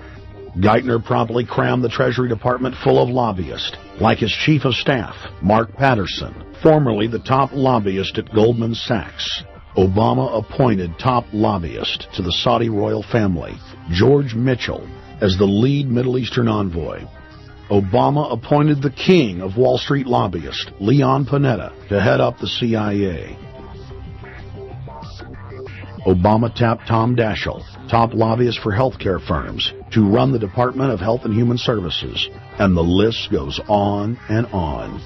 Geithner promptly crammed the Treasury Department full of lobbyists, like his Chief of Staff, Mark Patterson, formerly the top lobbyist at Goldman Sachs. Obama appointed top lobbyist to the Saudi royal family, George Mitchell, as the lead Middle Eastern envoy. Obama appointed the king of Wall Street lobbyists, Leon Panetta, to head up the CIA. Obama tapped Tom Daschle, top lobbyist for healthcare firms, to run the Department of Health and Human Services, and the list goes on and on.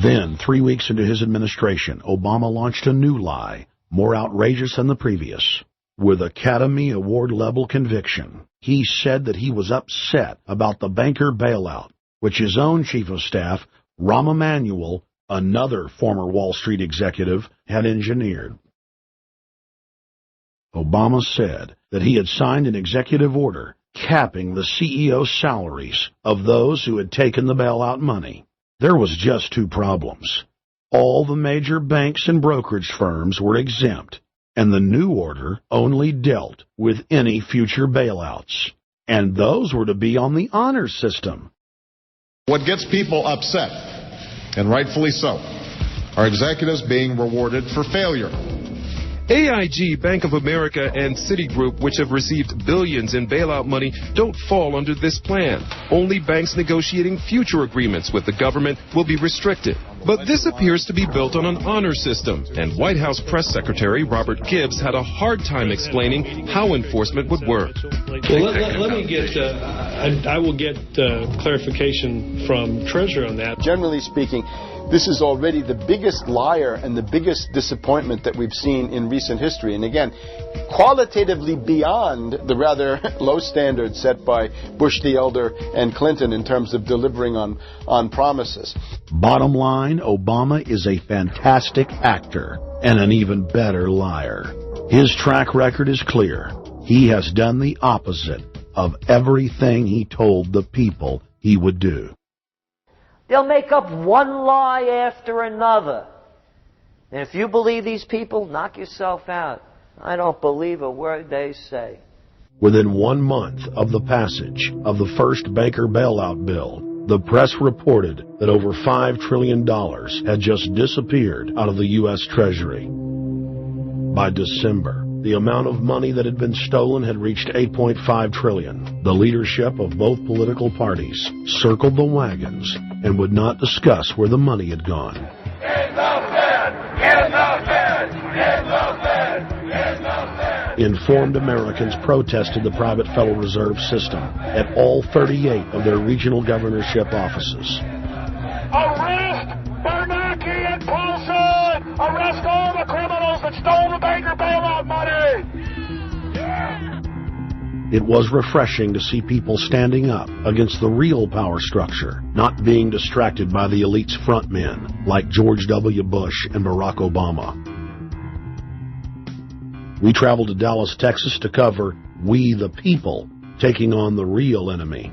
Then, 3 weeks into his administration, Obama launched a new lie, more outrageous than the previous. With Academy Award-level conviction, he said that he was upset about the banker bailout, which his own Chief of Staff, Rahm Emanuel, another former Wall Street executive, had engineered. Obama said that he had signed an executive order capping the CEO's salaries of those who had taken the bailout money. There was just 2 problems. All the major banks and brokerage firms were exempt, and the new order only dealt with any future bailouts. And those were to be on the honor system. What gets people upset, and rightfully so, are executives being rewarded for failure. AIG, Bank of America, and Citigroup, which have received billions in bailout money, don't fall under this plan. Only banks negotiating future agreements with the government will be restricted. But this appears to be built on an honor system, and White House Press Secretary Robert Gibbs had a hard time explaining how enforcement would work. Well, let me get, I will get clarification from Treasurer on that. Generally speaking, this is already the biggest liar and the biggest disappointment that we've seen in recent history. And again, qualitatively beyond the rather low standards set by Bush the Elder and Clinton in terms of delivering on promises. Bottom line, Obama is a fantastic actor and an even better liar. His track record is clear. He has done the opposite of everything he told the people he would do. They'll make up one lie after another. And if you believe these people, knock yourself out. I don't believe a word they say. Within 1 month of the passage of the first Baker bailout bill, the press reported that over $5 trillion had just disappeared out of the U.S. Treasury. By December, the amount of money that had been stolen had reached $8.5 trillion. The leadership of both political parties circled the wagons and would not discuss where the money had gone. Enough, man! In the Fed! In the Fed! In the Fed! Informed Americans protested the private Federal Reserve System at all 38 of their regional governorship offices. Arrest Bernanke and Paulson! Arrest all the criminals that stole the banker bailout money! It was refreshing to see people standing up against the real power structure, not being distracted by the elite's frontmen like George W. Bush and Barack Obama. We traveled to Dallas, Texas to cover We the People taking on the real enemy.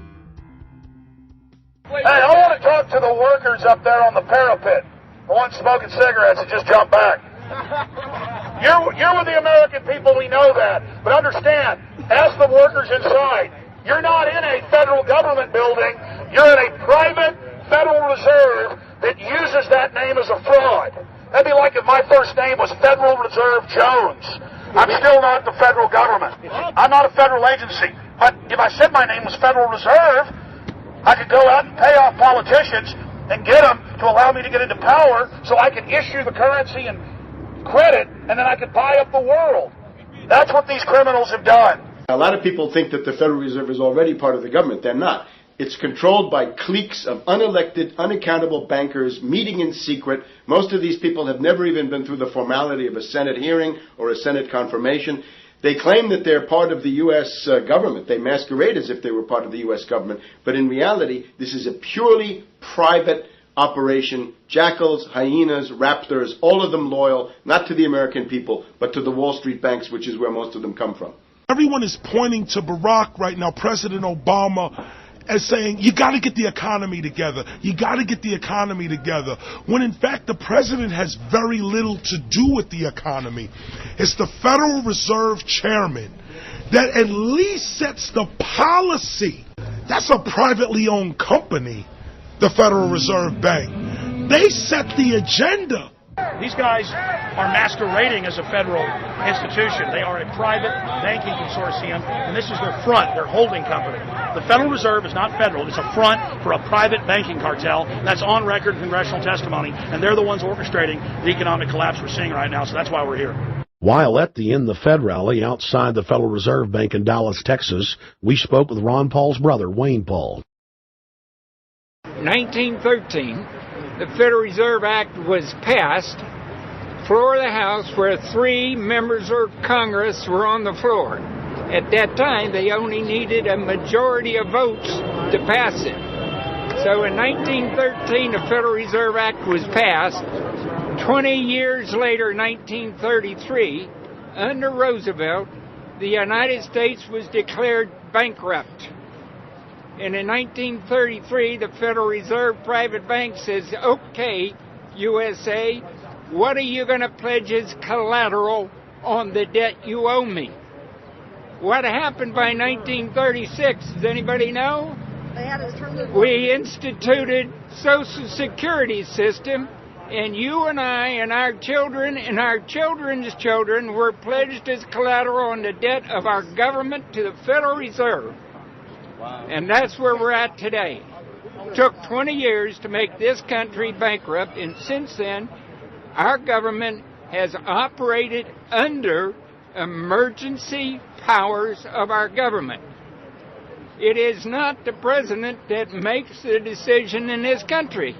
Hey, I want to talk to the workers up there on the parapet. The ones smoking cigarettes that just jumped back. You're with the American people, we know that. But understand, as the workers inside, you're not in a federal government building. You're in a private Federal Reserve that uses that name as a fraud. That'd be like if my first name was Federal Reserve Jones. I'm still not the federal government. I'm not a federal agency. But if I said my name was Federal Reserve, I could go out and pay off politicians and get them to allow me to get into power so I could issue the currency and credit, and then I could buy up the world. That's what these criminals have done. A lot of people think that the Federal Reserve is already part of the government. They're not. It's controlled by cliques of unelected, unaccountable bankers meeting in secret. Most of these people have never even been through the formality of a Senate hearing or a Senate confirmation. They claim that they're part of the U.S. government. They masquerade as if they were part of the U.S. government. But in reality, this is a purely private operation. Jackals, hyenas, raptors, all of them loyal, not to the American people, but to the Wall Street banks, which is where most of them come from. Everyone is pointing to Barack right now, President Obama, as saying, you got to get the economy together. You got to get the economy together. When in fact the president has very little to do with the economy. It's the Federal Reserve chairman that at least sets the policy. That's a privately owned company, the Federal Reserve Bank. They set the agenda. These guys are masquerading as a federal institution. They are a private banking consortium, and this is their front, their holding company. The Federal Reserve is not federal. It's a front for a private banking cartel. That's on record in congressional testimony, and they're the ones orchestrating the economic collapse we're seeing right now, so that's why we're here. While at the In the Fed rally outside the Federal Reserve Bank in Dallas, Texas, we spoke with Ron Paul's brother, Wayne Paul. 1913, the Federal Reserve Act was passed, floor of the House, where 3 members of Congress were on the floor. At that time, they only needed a majority of votes to pass it. So in 1913, the Federal Reserve Act was passed. 20 years later, 1933, under Roosevelt, the United States was declared bankrupt. And in 1933, the Federal Reserve Private Bank says, okay, USA, what are you going to pledge as collateral on the debt you owe me? What happened by 1936? Does anybody know? We instituted Social Security system, and you and I and our children and our children's children were pledged as collateral on the debt of our government to the Federal Reserve. Wow. And that's where we're at today. It took 20 years to make this country bankrupt, and since then, our government has operated under emergency powers of our government. It is not the president that makes the decision in this country.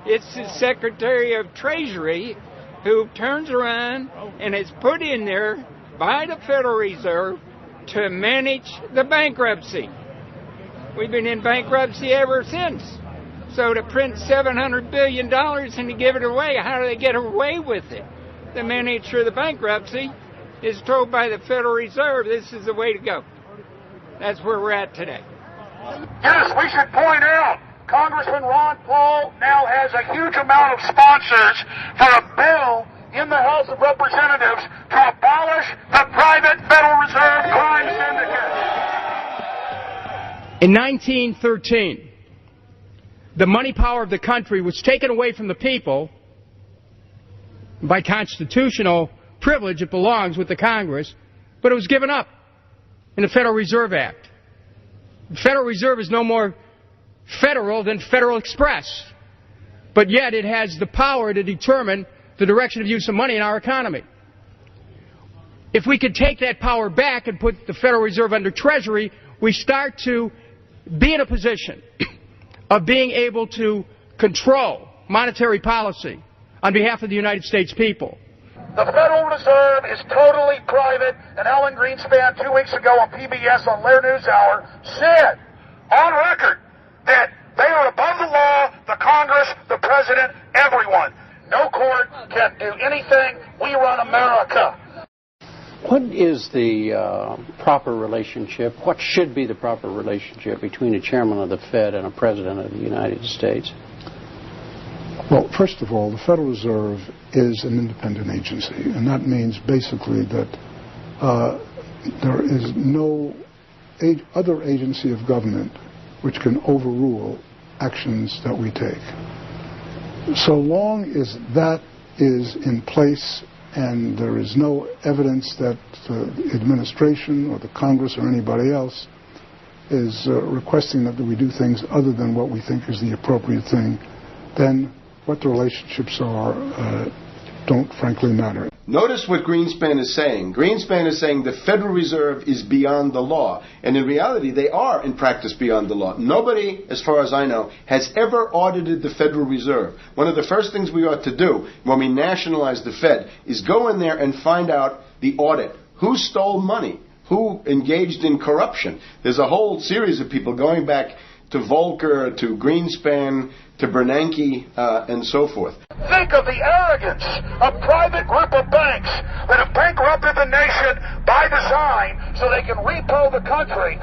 It's the Secretary of Treasury who turns around and is put in there by the Federal Reserve to manage the bankruptcy. We've been in bankruptcy ever since. So to print $700 billion and to give it away, how do they get away with it? The manager of the bankruptcy is told by the Federal Reserve this is the way to go. That's where we're at today. Yes, we should point out, Congressman Ron Paul now has a huge amount of sponsors for a bill in the House of Representatives to abolish the private Federal Reserve crime syndicate. In 1913, the money power of the country was taken away from the people. By constitutional privilege, it belongs with the Congress, but it was given up in the Federal Reserve Act. The Federal Reserve is no more federal than Federal Express, but yet it has the power to determine the direction of use of money in our economy. If we could take that power back and put the Federal Reserve under Treasury, we start to be in a position of being able to control monetary policy on behalf of the United States people. The Federal Reserve is totally private, and Alan Greenspan 2 weeks ago on PBS on Lair NewsHour said on record that they are above the law, the Congress, the President, everyone. No court can do anything. We run America. What is the proper relationship, what should be the proper relationship between a chairman of the Fed and a president of the United States? Well, first of all, the Federal Reserve is an independent agency, and that means basically that there is no other agency of government which can overrule actions that we take. So long as that is in place and there is no evidence that the administration or the Congress or anybody else is requesting that we do things other than what we think is the appropriate thing, then what the relationships are don't frankly matter. Notice what Greenspan is saying. Greenspan is saying the Federal Reserve is beyond the law. And in reality, they are in practice beyond the law. Nobody, as far as I know, has ever audited the Federal Reserve. One of the first things we ought to do when we nationalize the Fed is go in there and find out the audit. Who stole money? Who engaged in corruption? There's a whole series of people going back to Volcker, to Greenspan, to Bernanke, and so forth. Think of the arrogance of private group of banks that have bankrupted the nation by design so they can repo the country.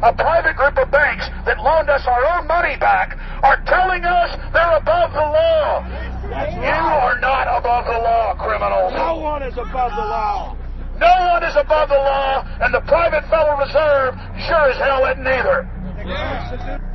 A private group of banks that loaned us our own money back are telling us they're above the law. You are not above the law, criminals. No one is above the law. No one is above the law, and the private Federal Reserve sure as hell isn't either.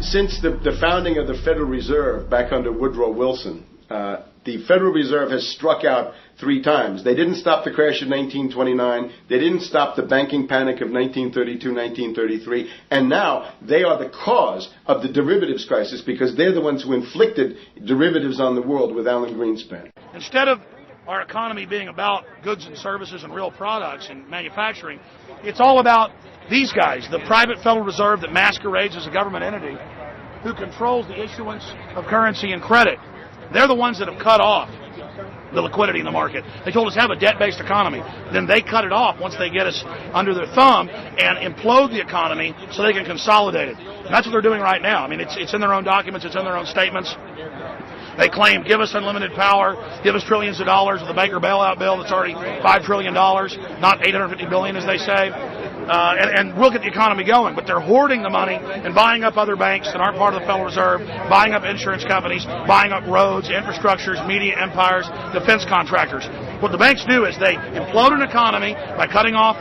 Since the founding of the Federal Reserve back under Woodrow Wilson, the Federal Reserve has struck out 3 times. They didn't stop the crash of 1929. They didn't stop the banking panic of 1932, 1933. And now they are the cause of the derivatives crisis because they're the ones who inflicted derivatives on the world with Alan Greenspan. Instead of our economy being about goods and services and real products and manufacturing, it's all about these guys, the private Federal Reserve that masquerades as a government entity who controls the issuance of currency and credit. They're the ones that have cut off the liquidity in the market. They told us have a debt-based economy. Then they cut it off once they get us under their thumb and implode the economy so they can consolidate it. And that's what they're doing right now. I mean, it's in their own documents. It's in their own statements. They claim, give us unlimited power, give us trillions of dollars with the Baker bailout bill that's already $5 trillion, not $850 billion as they say. And we'll get the economy going. But they're hoarding the money and buying up other banks that aren't part of the Federal Reserve, buying up insurance companies, buying up roads, infrastructures, media empires, defense contractors. What the banks do is they implode an economy by cutting off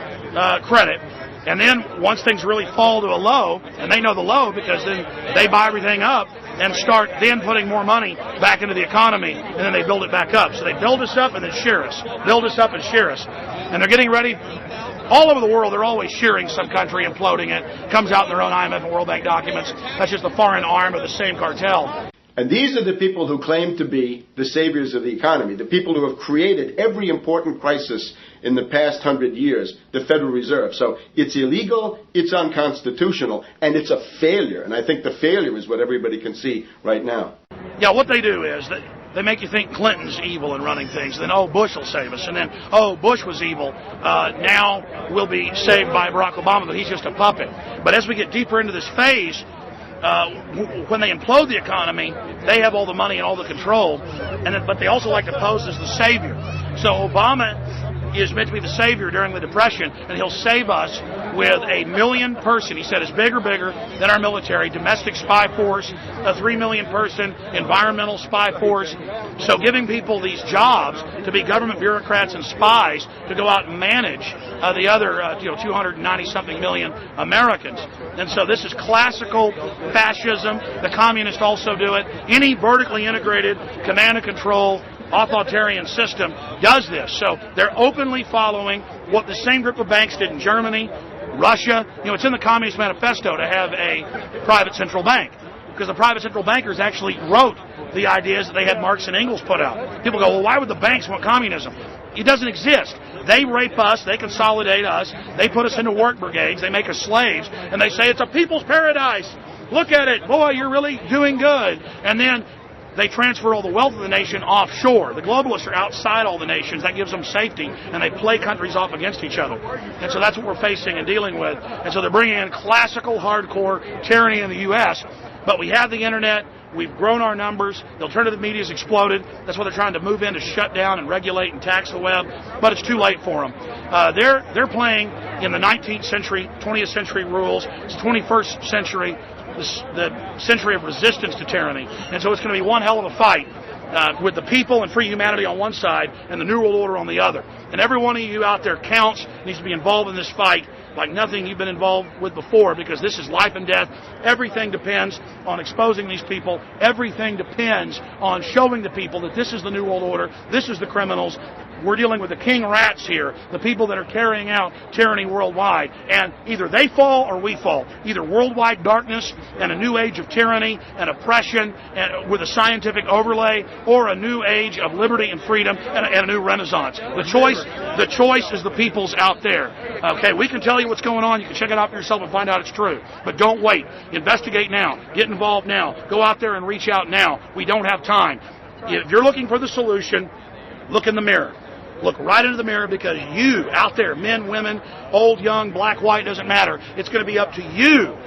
credit. And then once things really fall to a low, and they know the low because then they buy everything up and start then putting more money back into the economy, and then they build it back up. So they build us up and then shear us. Build us up and shear us. And they're getting ready. All over the world, they're always shearing some country, imploding it. Comes out in their own IMF and World Bank documents. That's just the foreign arm of the same cartel. And these are the people who claim to be the saviors of the economy, the people who have created every important crisis in the past 100 years, the Federal Reserve. So it's illegal, it's unconstitutional, and it's a failure. And I think the failure is what everybody can see right now. Yeah, what they do is they make you think Clinton's evil in running things. Then, oh, Bush will save us. And then, oh, Bush was evil. Now we'll be saved by Barack Obama, but he's just a puppet. But as we get deeper into this phase, when they implode the economy, they have all the money and all the control, but they also like to pose as the savior. So Obama is meant to be the savior during the Depression, and he'll save us with a 1 million person, he said, is bigger than our military, domestic spy force, a 3 million person environmental spy force. So giving people these jobs to be government bureaucrats and spies to go out and manage the other 290-something million Americans. And so this is classical fascism. The communists also do it. Any vertically integrated command and control authoritarian system does this. So they're openly following what the same group of banks did in Germany, Russia. It's in the Communist Manifesto to have a private central bank. because the private central bankers actually wrote the ideas that they had Marx and Engels put out. People go, well, why would the banks want communism? It doesn't exist. They rape us, they consolidate us, they put us into work brigades, they make us slaves, and they say it's a people's paradise. Look at it. Boy, you're really doing good. And then they transfer all the wealth of the nation offshore. The globalists are outside all the nations. That gives them safety, and they play countries off against each other. And so that's what we're facing and dealing with. And so they're bringing in classical, hardcore tyranny in the U.S., but we have the Internet. We've grown our numbers. The alternative media's exploded. That's why they're trying to move in to shut down and regulate and tax the web, but it's too late for them. They're playing in the 19th century, 20th century rules. It's 21st century, the century of resistance to tyranny. And so it's going to be one hell of a fight with the people and free humanity on one side and the New World Order on the other. And every one of you out there counts, needs to be involved in this fight like nothing you've been involved with before, because this is life and death. Everything depends on exposing these people. Everything depends on showing the people that this is the New World Order, this is the criminals. We're dealing with the king rats here, the people that are carrying out tyranny worldwide. And either they fall or we fall. Either worldwide darkness and a new age of tyranny and oppression and with a scientific overlay, or a new age of liberty and freedom and a new renaissance. The choice is the people's out there. Okay, we can tell you what's going on. You can check it out for yourself and find out it's true. But don't wait. Investigate now. Get involved now. Go out there and reach out now. We don't have time. If you're looking for the solution, look in the mirror. Look right into the mirror, because you out there, men, women, old, young, black, white, doesn't matter. It's going to be up to you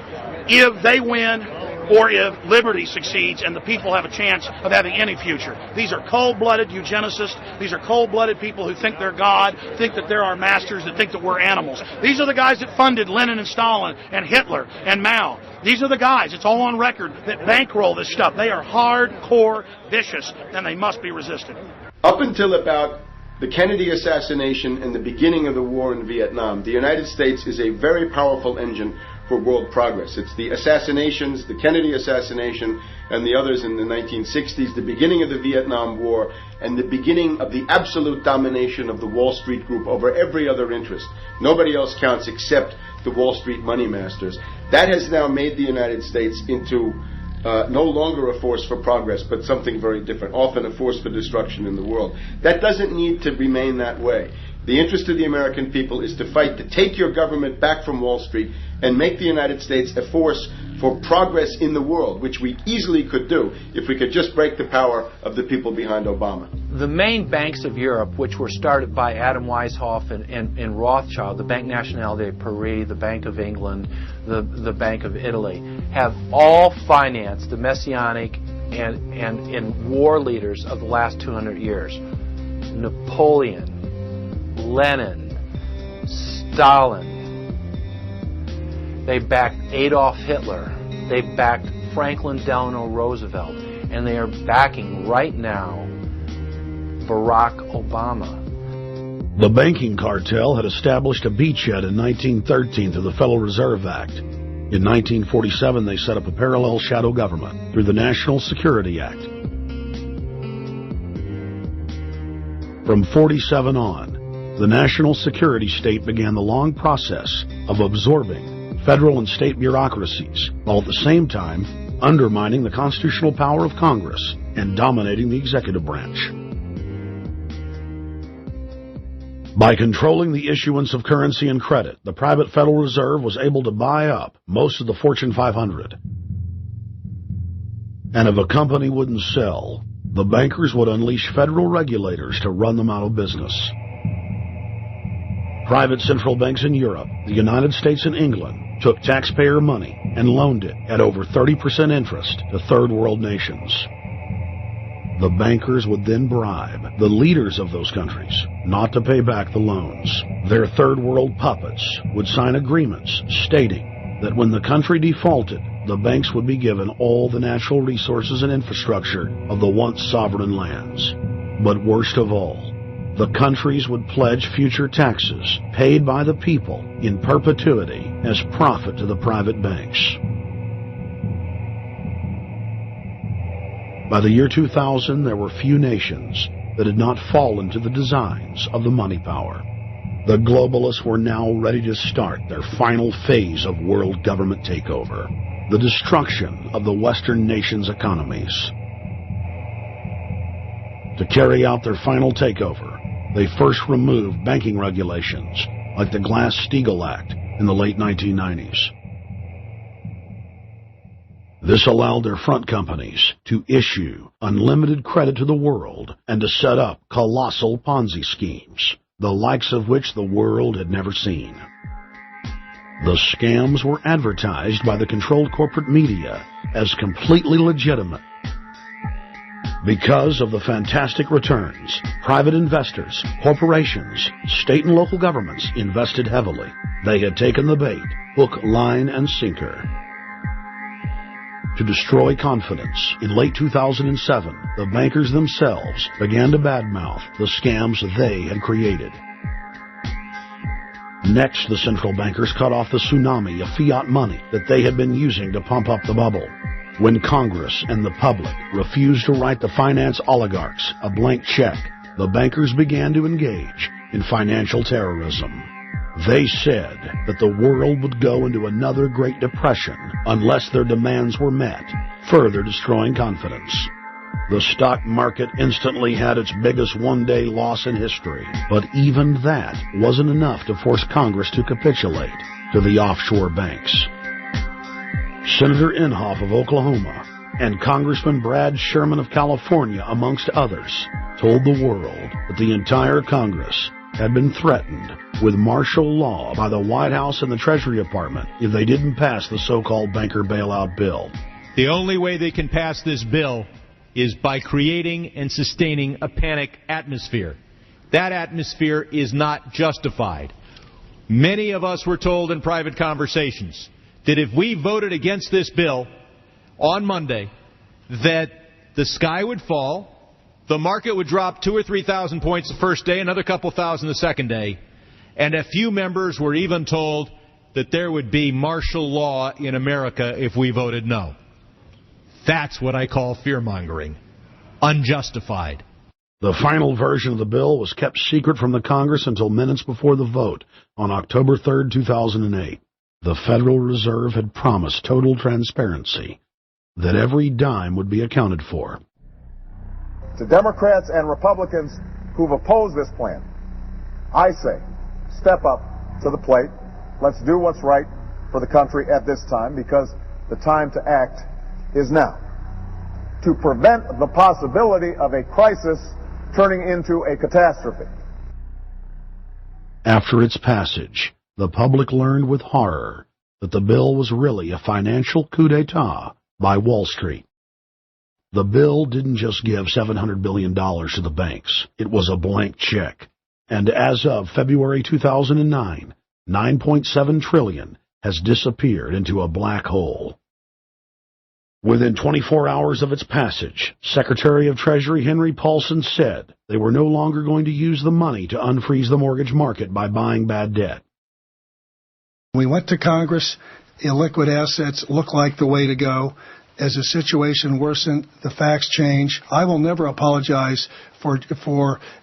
if they win or if liberty succeeds and the people have a chance of having any future. These are cold-blooded eugenicists. These are cold-blooded people who think they're God, think that they're our masters, that think that we're animals. These are the guys that funded Lenin and Stalin and Hitler and Mao. These are the guys, it's all on record, that bankroll this stuff. They are hardcore vicious, and they must be resisted. Up until about the Kennedy assassination and the beginning of the war in Vietnam, the United States is a very powerful engine for world progress. It's the assassinations, the Kennedy assassination, and the others in the 1960s, the beginning of the Vietnam War, and the beginning of the absolute domination of the Wall Street group over every other interest. Nobody else counts except the Wall Street money masters. That has now made the United States into no longer a force for progress, but something very different, often a force for destruction in the world. That doesn't need to remain that way. The interest of the American people is to fight to take your government back from Wall Street and make the United States a force for progress in the world, which we easily could do if we could just break the power of the people behind Obama. The main banks of Europe, which were started by Adam Weishaupt and Rothschild, the Banque Nationale de Paris, the Bank of England, the Bank of Italy, have all financed the messianic and war leaders of the last 200 years. Napoleon, Lenin, Stalin. They backed Adolf Hitler. They backed Franklin Delano Roosevelt. And they are backing right now Barack Obama. The banking cartel had established a beachhead in 1913 through the Federal Reserve Act. In 1947, they set up a parallel shadow government through the National Security Act. From 47 on, the national security state began the long process of absorbing federal and state bureaucracies, while at the same time undermining the constitutional power of Congress and dominating the executive branch. By controlling the issuance of currency and credit, the private Federal Reserve was able to buy up most of the Fortune 500. And if a company wouldn't sell, the bankers would unleash federal regulators to run them out of business. Private central banks in Europe, the United States, and England took taxpayer money and loaned it at over 30% interest to third world nations. The bankers would then bribe the leaders of those countries not to pay back the loans. Their third world puppets would sign agreements stating that when the country defaulted, the banks would be given all the natural resources and infrastructure of the once sovereign lands. But worst of all, the countries would pledge future taxes paid by the people in perpetuity as profit to the private banks. By the year 2000, there were few nations that had not fallen to the designs of the money power. The globalists were now ready to start their final phase of world government takeover. the destruction of the Western nations' economies. To carry out their final takeover, they first removed banking regulations like the Glass-Steagall Act in the late 1990s. This allowed their front companies to issue unlimited credit to the world and to set up colossal Ponzi schemes, the likes of which the world had never seen. The scams were advertised by the controlled corporate media as completely legitimate. Because of the fantastic returns, private investors, corporations, state and local governments invested heavily. They had taken the bait, hook, line, and sinker. To destroy confidence, in late 2007, the bankers themselves began to badmouth the scams they had created. Next, the central bankers cut off the tsunami of fiat money that they had been using to pump up the bubble. When Congress and the public refused to write the finance oligarchs a blank check, the bankers began to engage in financial terrorism. They said that the world would go into another Great Depression unless their demands were met, further destroying confidence. The stock market instantly had its biggest one-day loss in history, but even that wasn't enough to force Congress to capitulate to the offshore banks. Senator Inhofe of Oklahoma and Congressman Brad Sherman of California, amongst others, told the world that the entire Congress had been threatened with martial law by the White House and the Treasury Department if they didn't pass the so-called banker bailout bill. The only way they can pass this bill is by creating and sustaining a panic atmosphere. That atmosphere is not justified. Many of us were told in private conversations that if we voted against this bill on Monday, that the sky would fall, the market would drop 2,000 or 3,000 points the first day, another couple thousand the second day, and a few members were even told that there would be martial law in America if we voted no. That's what I call fear-mongering. Unjustified. The final version of the bill was kept secret from the Congress until minutes before the vote on October 3, 2008. The Federal Reserve had promised total transparency, that every dime would be accounted for. To Democrats and Republicans who've opposed this plan, I say, step up to the plate. Let's do what's right for the country at this time, because the time to act is now. To prevent the possibility of a crisis turning into a catastrophe. After its passage, the public learned with horror that the bill was really a financial coup d'etat by Wall Street. The bill didn't just give $700 billion to the banks. It was a blank check. And as of February 2009, $9.7 trillion has disappeared into a black hole. Within 24 hours of its passage, Secretary of Treasury Henry Paulson said they were no longer going to use the money to unfreeze the mortgage market by buying bad debt. We went to Congress. Illiquid assets look like the way to go. As the situation worsened, the facts change. I will never apologize for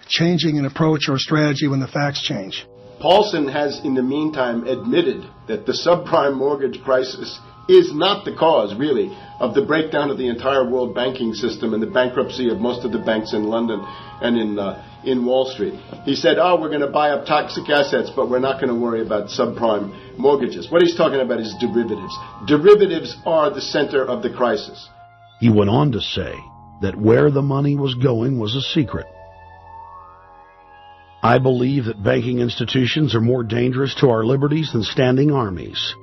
changing an approach or strategy when the facts change. Paulson has, in the meantime, admitted that the subprime mortgage crisis is not the cause, really, of the breakdown of the entire world banking system and the bankruptcy of most of the banks in London and in Wall Street. He said, we're going to buy up toxic assets, but we're not going to worry about subprime mortgages. What he's talking about is derivatives. Derivatives are the center of the crisis. He went on to say that where the money was going was a secret. I believe that banking institutions are more dangerous to our liberties than standing armies.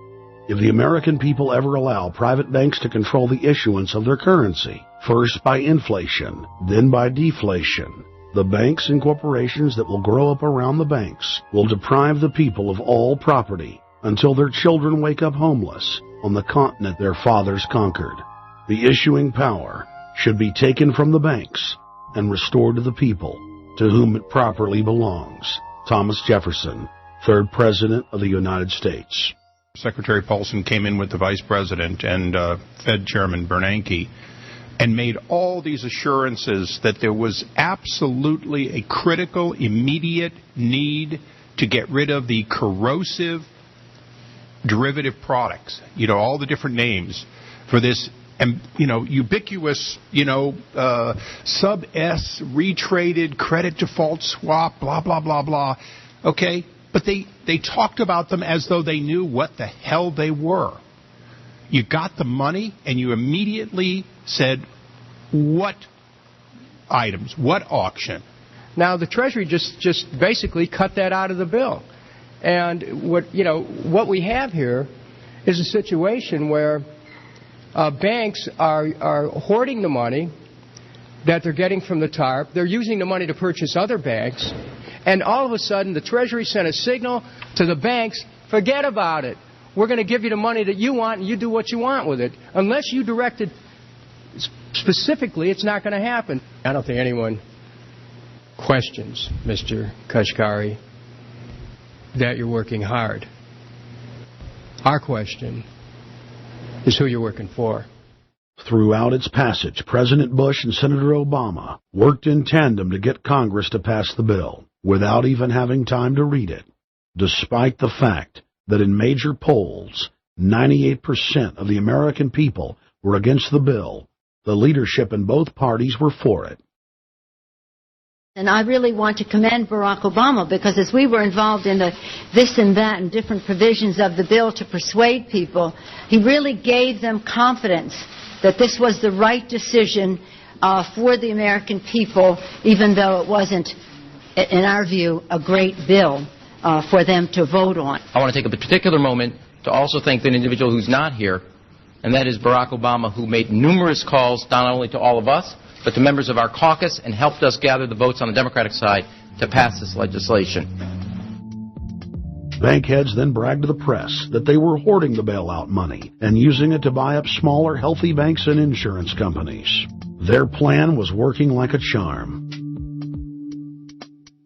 If the American people ever allow private banks to control the issuance of their currency, first by inflation, then by deflation, the banks and corporations that will grow up around the banks will deprive the people of all property until their children wake up homeless on the continent their fathers conquered. The issuing power should be taken from the banks and restored to the people to whom it properly belongs. Thomas Jefferson, 3rd President of the United States. Secretary Paulson came in with the Vice President and Fed Chairman Bernanke and made all these assurances that there was absolutely a critical, immediate need to get rid of the corrosive derivative products, all the different names for this, ubiquitous, sub-S, retraded, credit default swap, blah, blah, blah, blah. Okay? But they talked about them as though they knew what the hell they were. You got the money, and you immediately said, what items, what auction? Now, the Treasury just basically cut that out of the bill. And what we have here is a situation where banks are hoarding the money that they're getting from the TARP. They're using the money to purchase other banks. And all of a sudden, the Treasury sent a signal to the banks, forget about it. We're going to give you the money that you want, and you do what you want with it. Unless you direct it specifically, it's not going to happen. I don't think anyone questions, Mr. Kashkari, that you're working hard. Our question is who you're working for. Throughout its passage, President Bush and Senator Obama worked in tandem to get Congress to pass the bill without even having time to read it, despite the fact that in major polls, 98% of the American people were against the bill. The leadership in both parties were for it. And I really want to commend Barack Obama, because as we were involved in the this and that and different provisions of the bill to persuade people, he really gave them confidence that this was the right decision for the American people, even though it wasn't, in our view, a great bill for them to vote on. I want to take a particular moment to also thank an individual who's not here, and that is Barack Obama, who made numerous calls not only to all of us, but to members of our caucus, and helped us gather the votes on the Democratic side to pass this legislation. Bankheads then bragged to the press that they were hoarding the bailout money and using it to buy up smaller, healthy banks and insurance companies. Their plan was working like a charm.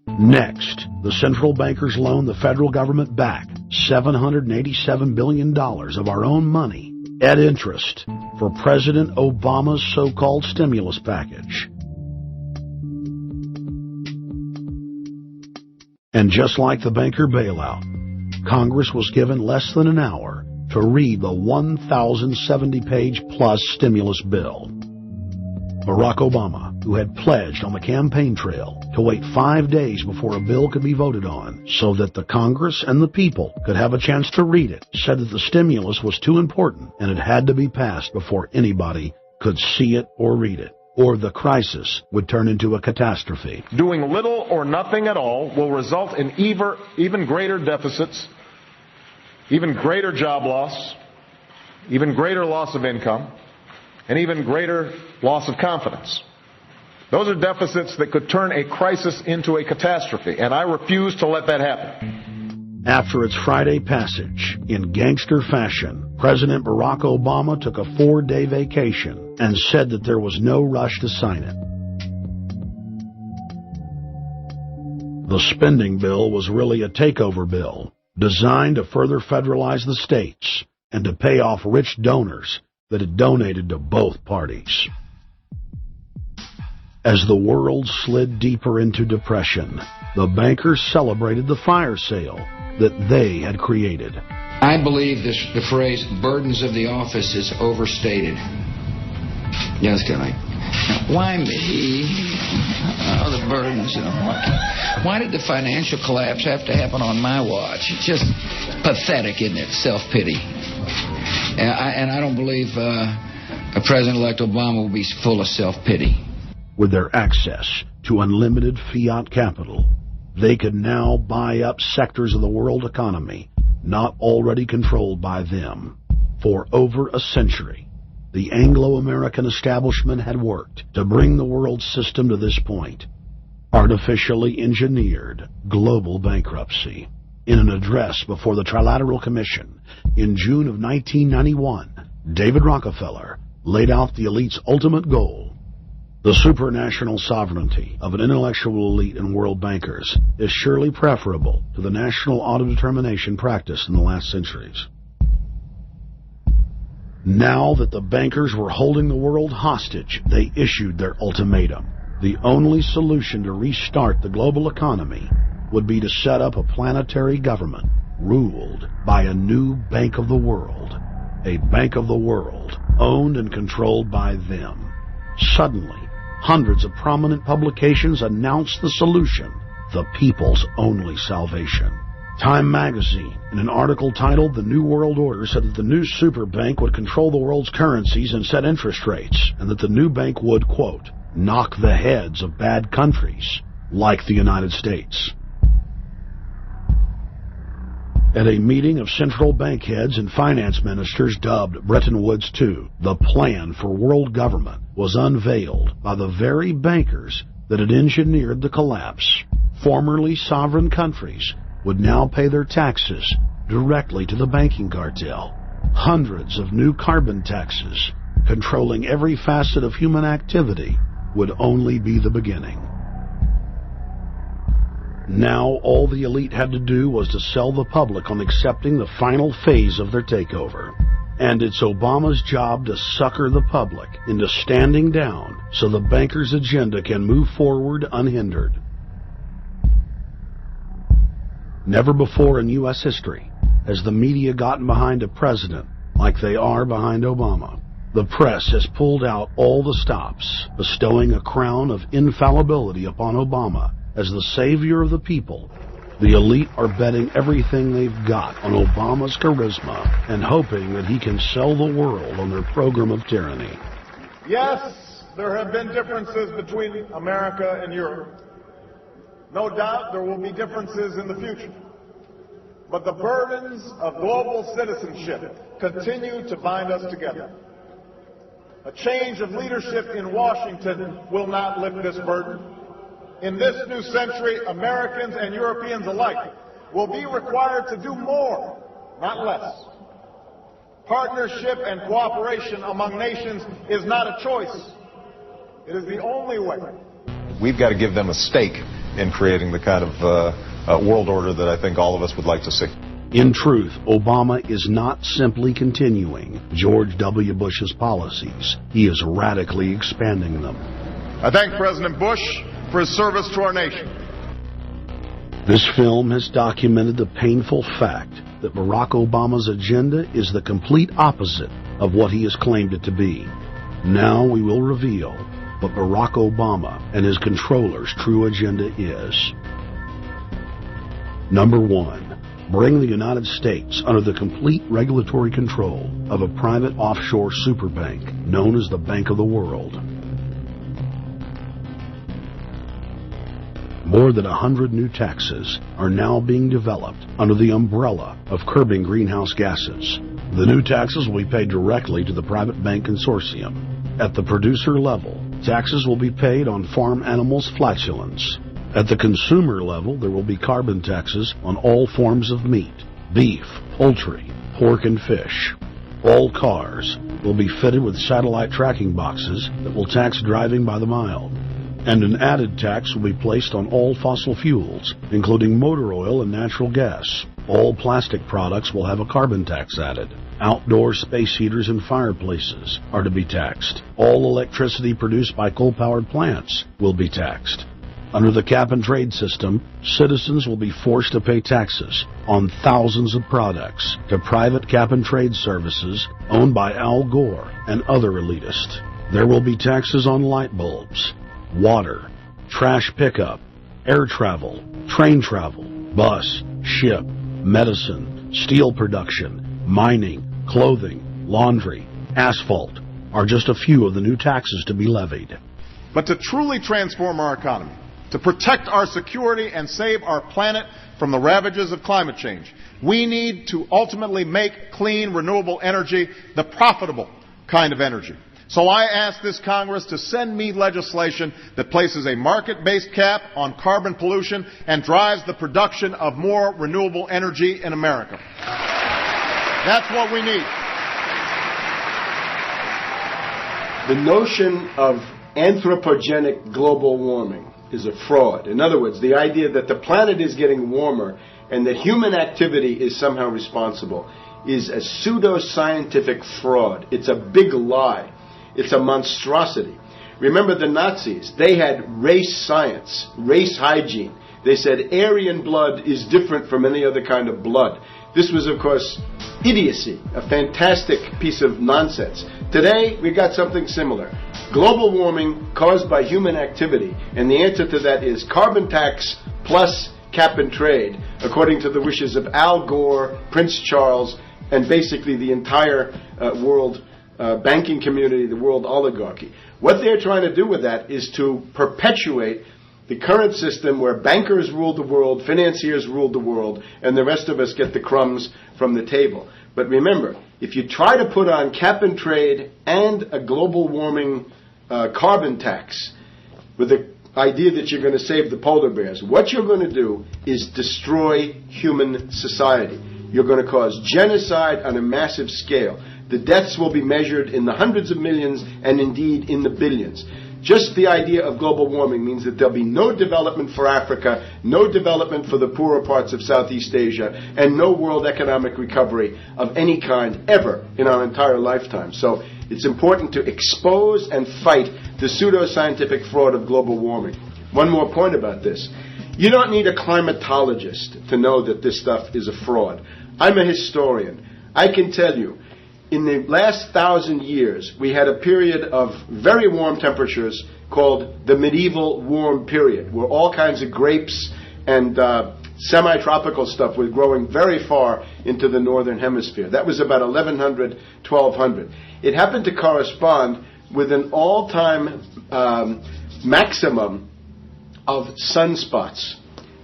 Next, the central bankers loaned the federal government back $787 billion of our own money at interest for President Obama's so-called stimulus package. And just like the banker bailout, Congress was given less than an hour to read the 1,070-page-plus stimulus bill. Barack Obama, who had pledged on the campaign trail to wait 5 days before a bill could be voted on so that the Congress and the people could have a chance to read it, said that the stimulus was too important and it had to be passed before anybody could see it or read it, or the crisis would turn into a catastrophe. Doing little or nothing at all will result in even greater deficits, even greater job loss, even greater loss of income, and even greater loss of confidence. Those are deficits that could turn a crisis into a catastrophe, and I refuse to let that happen. After its Friday passage, in gangster fashion, President Barack Obama took a 4-day vacation and said that there was no rush to sign it. The spending bill was really a takeover bill, designed to further federalize the states and to pay off rich donors that had donated to both parties. As the world slid deeper into depression, the bankers celebrated the fire sale that they had created. I believe the phrase burdens of the office is overstated. Yes, can I? Why me? Oh, the burdens. Why did the financial collapse have to happen on my watch? It's just pathetic, isn't it? Self-pity. And I don't believe President-elect Obama will be full of self-pity. With their access to unlimited fiat capital, they could now buy up sectors of the world economy not already controlled by them. For over a century, the Anglo-American establishment had worked to bring the world system to this point. Artificially engineered global bankruptcy. In an address before the Trilateral Commission in June of 1991, David Rockefeller laid out the elite's ultimate goal. The supranational sovereignty of an intellectual elite and world bankers is surely preferable to the national autodetermination practiced in the last centuries. Now that the bankers were holding the world hostage, they issued their ultimatum. The only solution to restart the global economy would be to set up a planetary government ruled by a new Bank of the World. A Bank of the World owned and controlled by them. Suddenly, hundreds of prominent publications announced the solution, the people's only salvation. Time magazine, in an article titled The New World Order, said that the new super bank would control the world's currencies and set interest rates, and that the new bank would, quote, knock the heads of bad countries, like the United States. At a meeting of central bank heads and finance ministers dubbed Bretton Woods II, the plan for world government was unveiled by the very bankers that had engineered the collapse. Formerly sovereign countries would now pay their taxes directly to the banking cartel. Hundreds of new carbon taxes, controlling every facet of human activity, would only be the beginning. Now all the elite had to do was to sell the public on accepting the final phase of their takeover. And it's Obama's job to sucker the public into standing down so the bankers' agenda can move forward unhindered. Never before in U.S. history has the media gotten behind a president like they are behind Obama. The press has pulled out all the stops, bestowing a crown of infallibility upon Obama as the savior of the people. The elite are betting everything they've got on Obama's charisma and hoping that he can sell the world on their program of tyranny. Yes, there have been differences between America and Europe. No doubt there will be differences in the future. But the burdens of global citizenship continue to bind us together. A change of leadership in Washington will not lift this burden. In this new century, Americans and Europeans alike will be required to do more, not less. Partnership and cooperation among nations is not a choice. It is the only way. We've got to give them a stake in creating the kind of world order that I think all of us would like to see. In truth, Obama is not simply continuing George W. Bush's policies. He is radically expanding them. I thank President Bush for his service to our nation. This film has documented the painful fact that Barack Obama's agenda is the complete opposite of what he has claimed it to be. Now we will reveal what Barack Obama and his controllers' true agenda is. Number 1, bring the United States under the complete regulatory control of a private offshore superbank known as the Bank of the World. More than 100 new taxes are now being developed under the umbrella of curbing greenhouse gases. The new taxes will be paid directly to the private bank consortium. At the producer level, taxes will be paid on farm animals' flatulence. At the consumer level, there will be carbon taxes on all forms of meat, beef, poultry, pork, and fish. All cars will be fitted with satellite tracking boxes that will tax driving by the mile. And an added tax will be placed on all fossil fuels, including motor oil and natural gas. All plastic products will have a carbon tax added. Outdoor space heaters and fireplaces are to be taxed. All electricity produced by coal-powered plants will be taxed. Under the cap-and-trade system, citizens will be forced to pay taxes on thousands of products to private cap-and-trade services owned by Al Gore and other elitists. There will be taxes on light bulbs, water, trash pickup, air travel, train travel, bus, ship, medicine, steel production, mining, clothing, laundry, asphalt are just a few of the new taxes to be levied. But to truly transform our economy, to protect our security and save our planet from the ravages of climate change, we need to ultimately make clean, renewable energy the profitable kind of energy. So I ask this Congress to send me legislation that places a market-based cap on carbon pollution and drives the production of more renewable energy in America. That's what we need. The notion of anthropogenic global warming is a fraud. In other words, the idea that the planet is getting warmer and that human activity is somehow responsible is a pseudo-scientific fraud. It's a big lie. It's a monstrosity. Remember the Nazis, they had race science, race hygiene. They said Aryan blood is different from any other kind of blood. This was, of course, idiocy, a fantastic piece of nonsense. Today, we've got something similar. Global warming caused by human activity, and the answer to that is carbon tax plus cap and trade, according to the wishes of Al Gore, Prince Charles, and basically the entire world banking community, the world oligarchy. What they're trying to do with that is to perpetuate the current system where bankers rule the world, financiers rule the world, and the rest of us get the crumbs from the table. But remember, if you try to put on cap and trade and a global warming carbon tax with the idea that you're going to save the polar bears, what you're going to do is destroy human society. You're going to cause genocide on a massive scale. The deaths will be measured in the hundreds of millions and indeed in the billions. Just the idea of global warming means that there'll be no development for Africa, no development for the poorer parts of Southeast Asia, and no world economic recovery of any kind ever in our entire lifetime. So it's important to expose and fight the pseudoscientific fraud of global warming. One more point about this. You don't need a climatologist to know that this stuff is a fraud. I'm a historian. I can tell you, in the last 1,000 years, we had a period of very warm temperatures called the medieval warm period, where all kinds of grapes and semi-tropical stuff was growing very far into the northern hemisphere. That was about 1100, 1200. It happened to correspond with an all-time maximum of sunspots.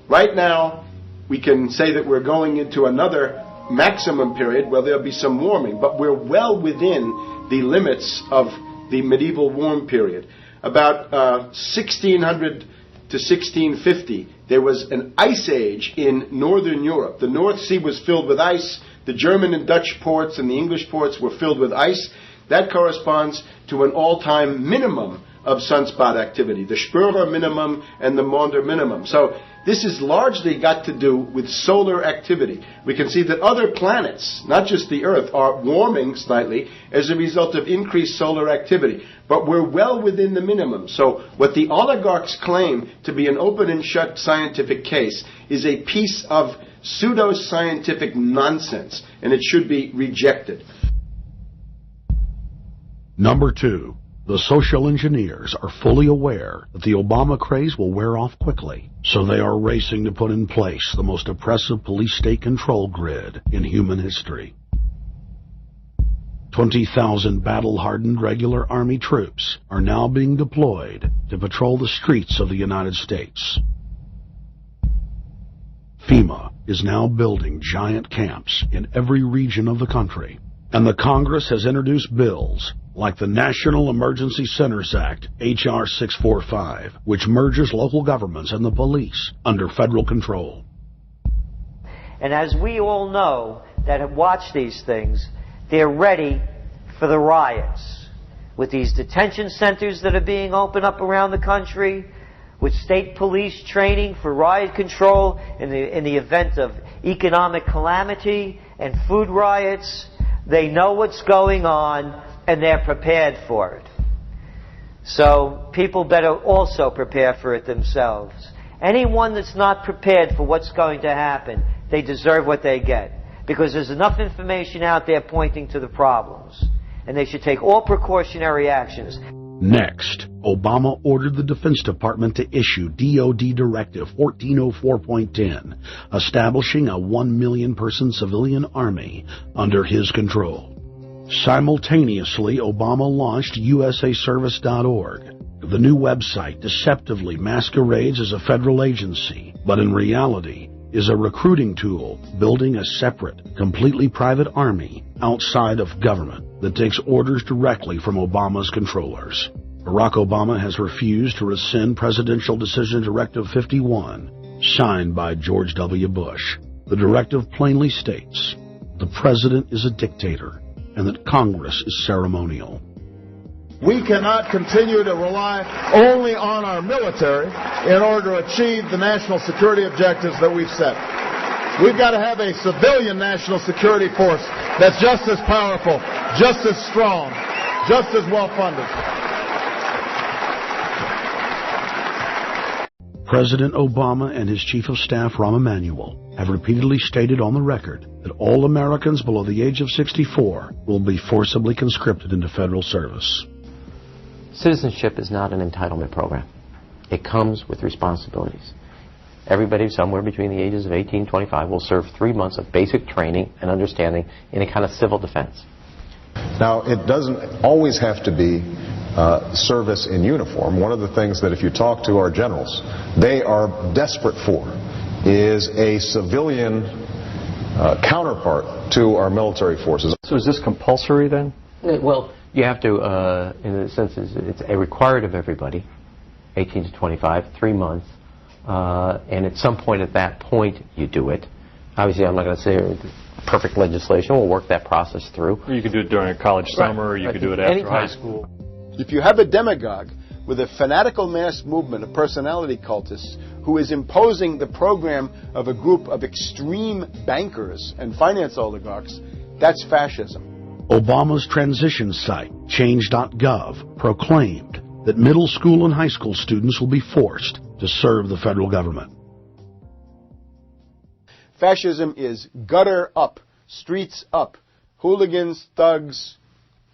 Right now, we can say that we're going into another maximum period where there'll be some warming, but we're well within the limits of the medieval warm period. About 1600 to 1650, there was an ice age in northern Europe. The North Sea was filled with ice. The German and Dutch ports and the English ports were filled with ice. That corresponds to an all-time minimum of sunspot activity, the Spörer minimum and the Maunder minimum. So this has largely got to do with solar activity. We can see that other planets, not just the Earth, are warming slightly as a result of increased solar activity. But we're well within the minimum. So what the oligarchs claim to be an open and shut scientific case is a piece of pseudo-scientific nonsense, and it should be rejected. Number 2. The social engineers are fully aware that the Obama craze will wear off quickly, so they are racing to put in place the most oppressive police state control grid in human history. 20,000 battle-hardened regular Army troops are now being deployed to patrol the streets of the United States. FEMA is now building giant camps in every region of the country, and the Congress has introduced bills like the National Emergency Centers Act, H.R. 645, which merges local governments and the police under federal control. And as we all know that have watched these things, they're ready for the riots. With these detention centers that are being opened up around the country, with state police training for riot control in the event of economic calamity and food riots, they know what's going on and they're prepared for it. So people better also prepare for it themselves. Anyone that's not prepared for what's going to happen, they deserve what they get. Because there's enough information out there pointing to the problems. And they should take all precautionary actions. Next, Obama ordered the Defense Department to issue DoD Directive 1404.10, establishing a 1 million-person civilian army under his control. Simultaneously, Obama launched USAService.org. The new website deceptively masquerades as a federal agency, but in reality is a recruiting tool building a separate, completely private army outside of government that takes orders directly from Obama's controllers. Barack Obama has refused to rescind Presidential Decision Directive 51, signed by George W. Bush. The directive plainly states the president is a dictator and that Congress is ceremonial. We cannot continue to rely only on our military in order to achieve the national security objectives that we've set. We've got to have a civilian national security force that's just as powerful, just as strong, just as well funded. President Obama and his Chief of Staff, Rahm Emanuel, have repeatedly stated on the record that all Americans below the age of 64 will be forcibly conscripted into federal service. Citizenship is not an entitlement program. It comes with responsibilities. Everybody somewhere between the ages of 18 and 25 will serve 3 months of basic training and understanding in a kind of civil defense. Now, it doesn't always have to be service in uniform. One of the things that if you talk to our generals, they are desperate for is a civilian counterpart to our military forces. So is this compulsory then? Well, you have to, in a sense, it's a required of everybody, 18 to 25, 3 months, and at some point at that point you do it. Obviously, I'm not going to say perfect legislation. We'll work that process through. Or you could do it during a college summer, or you could do it after high school. If you have a demagogue with a fanatical mass movement of personality cultists who is imposing the program of a group of extreme bankers and finance oligarchs, that's fascism. Obama's transition site, change.gov, proclaimed that middle school and high school students will be forced to serve the federal government. Fascism is gutter up, streets up, hooligans, thugs,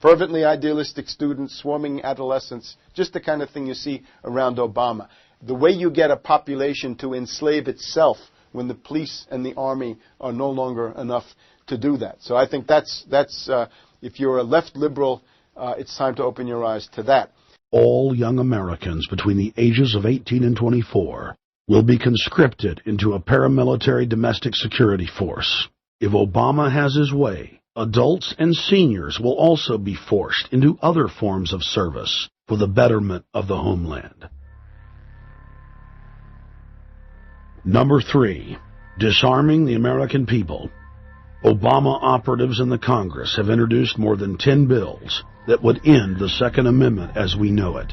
fervently idealistic students, swarming adolescents, just the kind of thing you see around Obama. The way you get a population to enslave itself when the police and the army are no longer enough to do that. So I think that's if you're a left liberal, it's time to open your eyes to that. All young Americans between the ages of 18 and 24 will be conscripted into a paramilitary domestic security force. If Obama has his way, adults and seniors will also be forced into other forms of service for the betterment of the homeland. Number 3, disarming the American people. Obama operatives in the Congress have introduced more than 10 bills that would end the Second Amendment as we know it.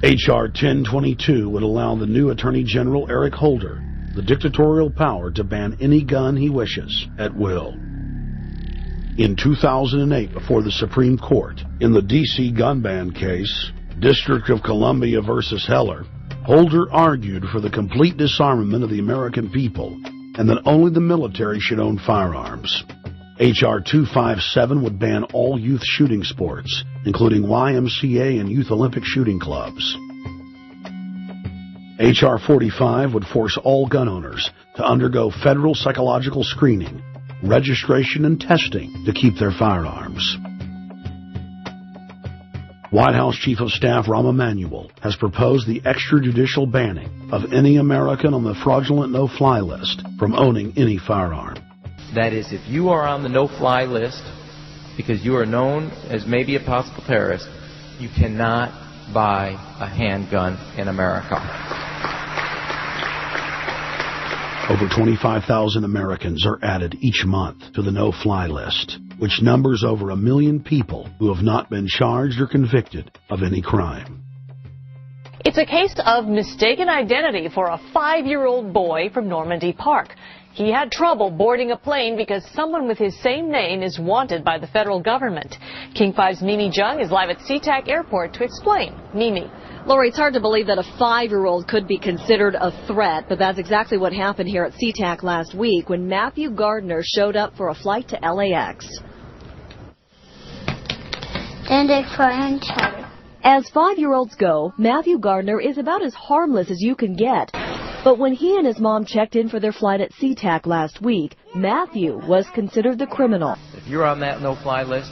H.R. 1022 would allow the new Attorney General Eric Holder the dictatorial power to ban any gun he wishes at will. In 2008, before the Supreme Court, in the D.C. gun ban case, District of Columbia versus Heller, Holder argued for the complete disarmament of the American people and that only the military should own firearms. H.R. 257 would ban all youth shooting sports, including YMCA and Youth Olympic shooting clubs. H.R. 45 would force all gun owners to undergo federal psychological screening, registration, and testing to keep their firearms. White House Chief of Staff Rahm Emanuel has proposed the extrajudicial banning of any American on the fraudulent no-fly list from owning any firearm. That is, if you are on the no-fly list because you are known as maybe a possible terrorist, you cannot buy a handgun in America. Over 25,000 Americans are added each month to the no-fly list, which numbers over 1 million people who have not been charged or convicted of any crime. It's a case of mistaken identity for a 5-year-old boy from Normandy Park. He had trouble boarding a plane because someone with his same name is wanted by the federal government. King 5's Mimi Jung is live at SeaTac Airport to explain. Mimi. Lori, it's hard to believe that a 5-year-old could be considered a threat, but that's exactly what happened here at SeaTac last week when Matthew Gardner showed up for a flight to LAX. As 5-year-olds go, Matthew Gardner is about as harmless as you can get. But when he and his mom checked in for their flight at SeaTac last week, Matthew was considered the criminal. If you're on that no-fly list,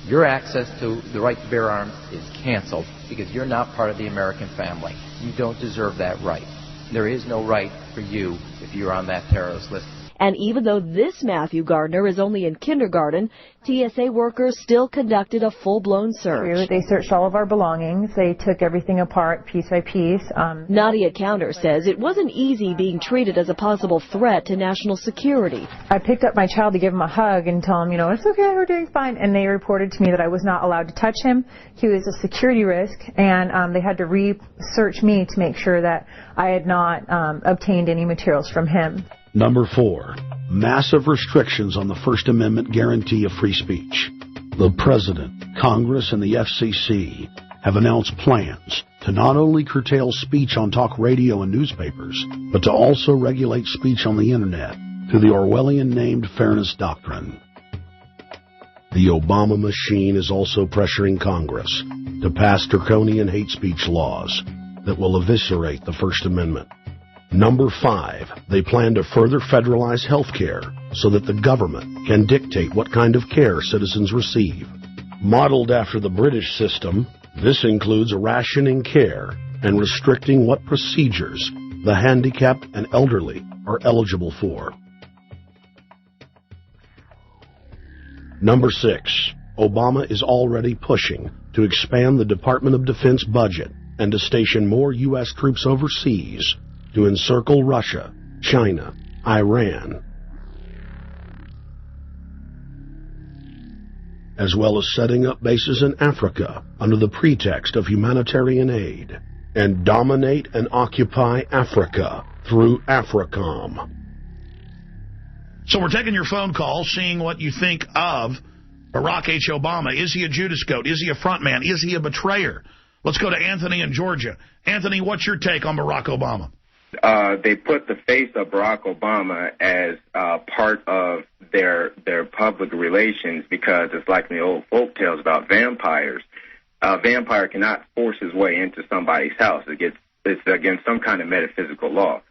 your access to the right to bear arms is canceled because you're not part of the American family. You don't deserve that right. There is no right for you if you're on that terrorist list. And even though this Matthew Gardner is only in kindergarten, TSA workers still conducted a full-blown search. They searched all of our belongings. They took everything apart piece by piece. Nadia Counter says it wasn't easy being treated as a possible threat to national security. I picked up my child to give him a hug and tell him, it's okay, we're doing fine. And they reported to me that I was not allowed to touch him. He was a security risk, and they had to research me to make sure that I had not obtained any materials from him. Number 4, massive restrictions on the First Amendment guarantee of free speech. The President, Congress, and the FCC have announced plans to not only curtail speech on talk radio and newspapers, but to also regulate speech on the Internet through the Orwellian-named Fairness Doctrine. The Obama machine is also pressuring Congress to pass draconian hate speech laws that will eviscerate the First Amendment. Number 5, they plan to further federalize health care so that the government can dictate what kind of care citizens receive. Modeled after the British system, this includes rationing care and restricting what procedures the handicapped and elderly are eligible for. Number 6, Obama is already pushing to expand the Department of Defense budget and to station more U.S. troops overseas to encircle Russia, China, Iran, as well as setting up bases in Africa under the pretext of humanitarian aid, and dominate and occupy Africa through AFRICOM. So we're taking your phone call, seeing what you think of Barack H. Obama. Is he a Judas goat? Is he a front man? Is he a betrayer? Let's go to Anthony in Georgia. Anthony, what's your take on Barack Obama? They put the face of Barack Obama as part of their public relations because it's like the old folk tales about vampires. A vampire cannot force his way into somebody's house. It's against some kind of metaphysical law.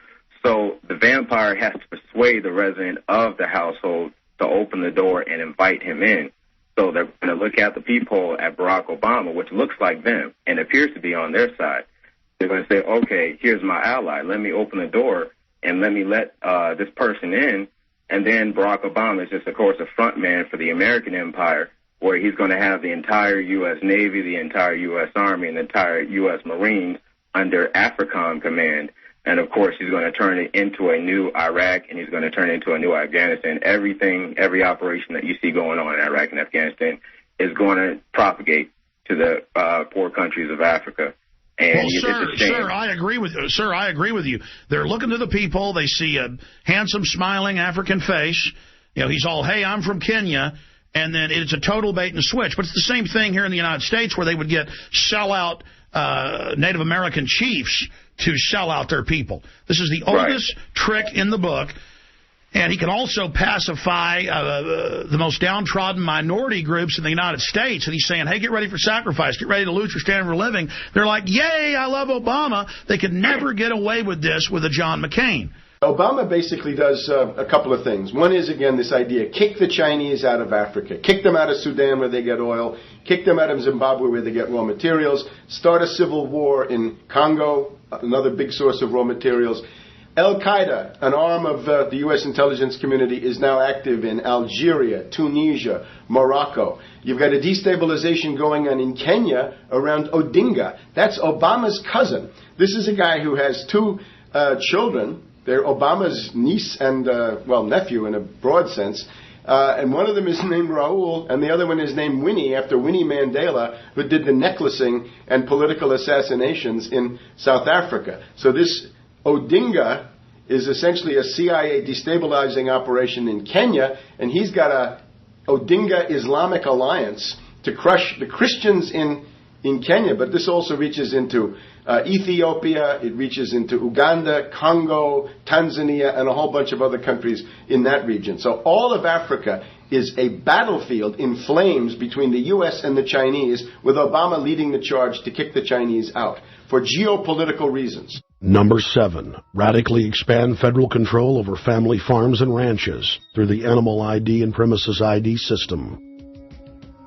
So the vampire has to persuade the resident of the household to open the door and invite him in. So they're going to look at the peephole at Barack Obama, which looks like them and appears to be on their side. They're going to say, okay, here's my ally. Let me open the door and let me let this person in. And then Barack Obama is just, of course, a front man for the American empire, where he's going to have the entire U.S. Navy, the entire U.S. Army, and the entire U.S. Marines under AFRICOM command. And, of course, he's going to turn it into a new Iraq, and he's going to turn it into a new Afghanistan. Every operation that you see going on in Iraq and Afghanistan is going to propagate to the poor countries of Africa. And sir, I agree with you. Sir, I agree with you. They're looking to the people. They see a handsome, smiling African face. You know, he's all, hey, I'm from Kenya. And then it's a total bait and switch. But it's the same thing here in the United States where they would get sellout Native American chiefs to sell out their people. This is the oldest trick in the book. And he can also pacify the most downtrodden minority groups in the United States. And he's saying, hey, get ready for sacrifice. Get ready to lose your standard of living. They're like, yay, I love Obama. They could never get away with this with a John McCain. Obama basically does a couple of things. One is, again, this idea, kick the Chinese out of Africa. Kick them out of Sudan where they get oil. Kick them out of Zimbabwe where they get raw materials. Start a civil war in Congo, another big source of raw materials. Al-Qaeda, an arm of the U.S. intelligence community, is now active in Algeria, Tunisia, Morocco. You've got a destabilization going on in Kenya around Odinga. That's Obama's cousin. This is a guy who has two children. They're Obama's niece and, nephew in a broad sense. And one of them is named Raul, and the other one is named Winnie, after Winnie Mandela, who did the necklacing and political assassinations in South Africa. So this Odinga is essentially a CIA destabilizing operation in Kenya, and he's got a Odinga Islamic Alliance to crush the Christians in Kenya, but this also reaches into Ethiopia, it reaches into Uganda, Congo, Tanzania, and a whole bunch of other countries in that region. So all of Africa is a battlefield in flames between the U.S. and the Chinese, with Obama leading the charge to kick the Chinese out for geopolitical reasons. Number 7, radically expand federal control over family farms and ranches through the Animal ID and Premises ID system.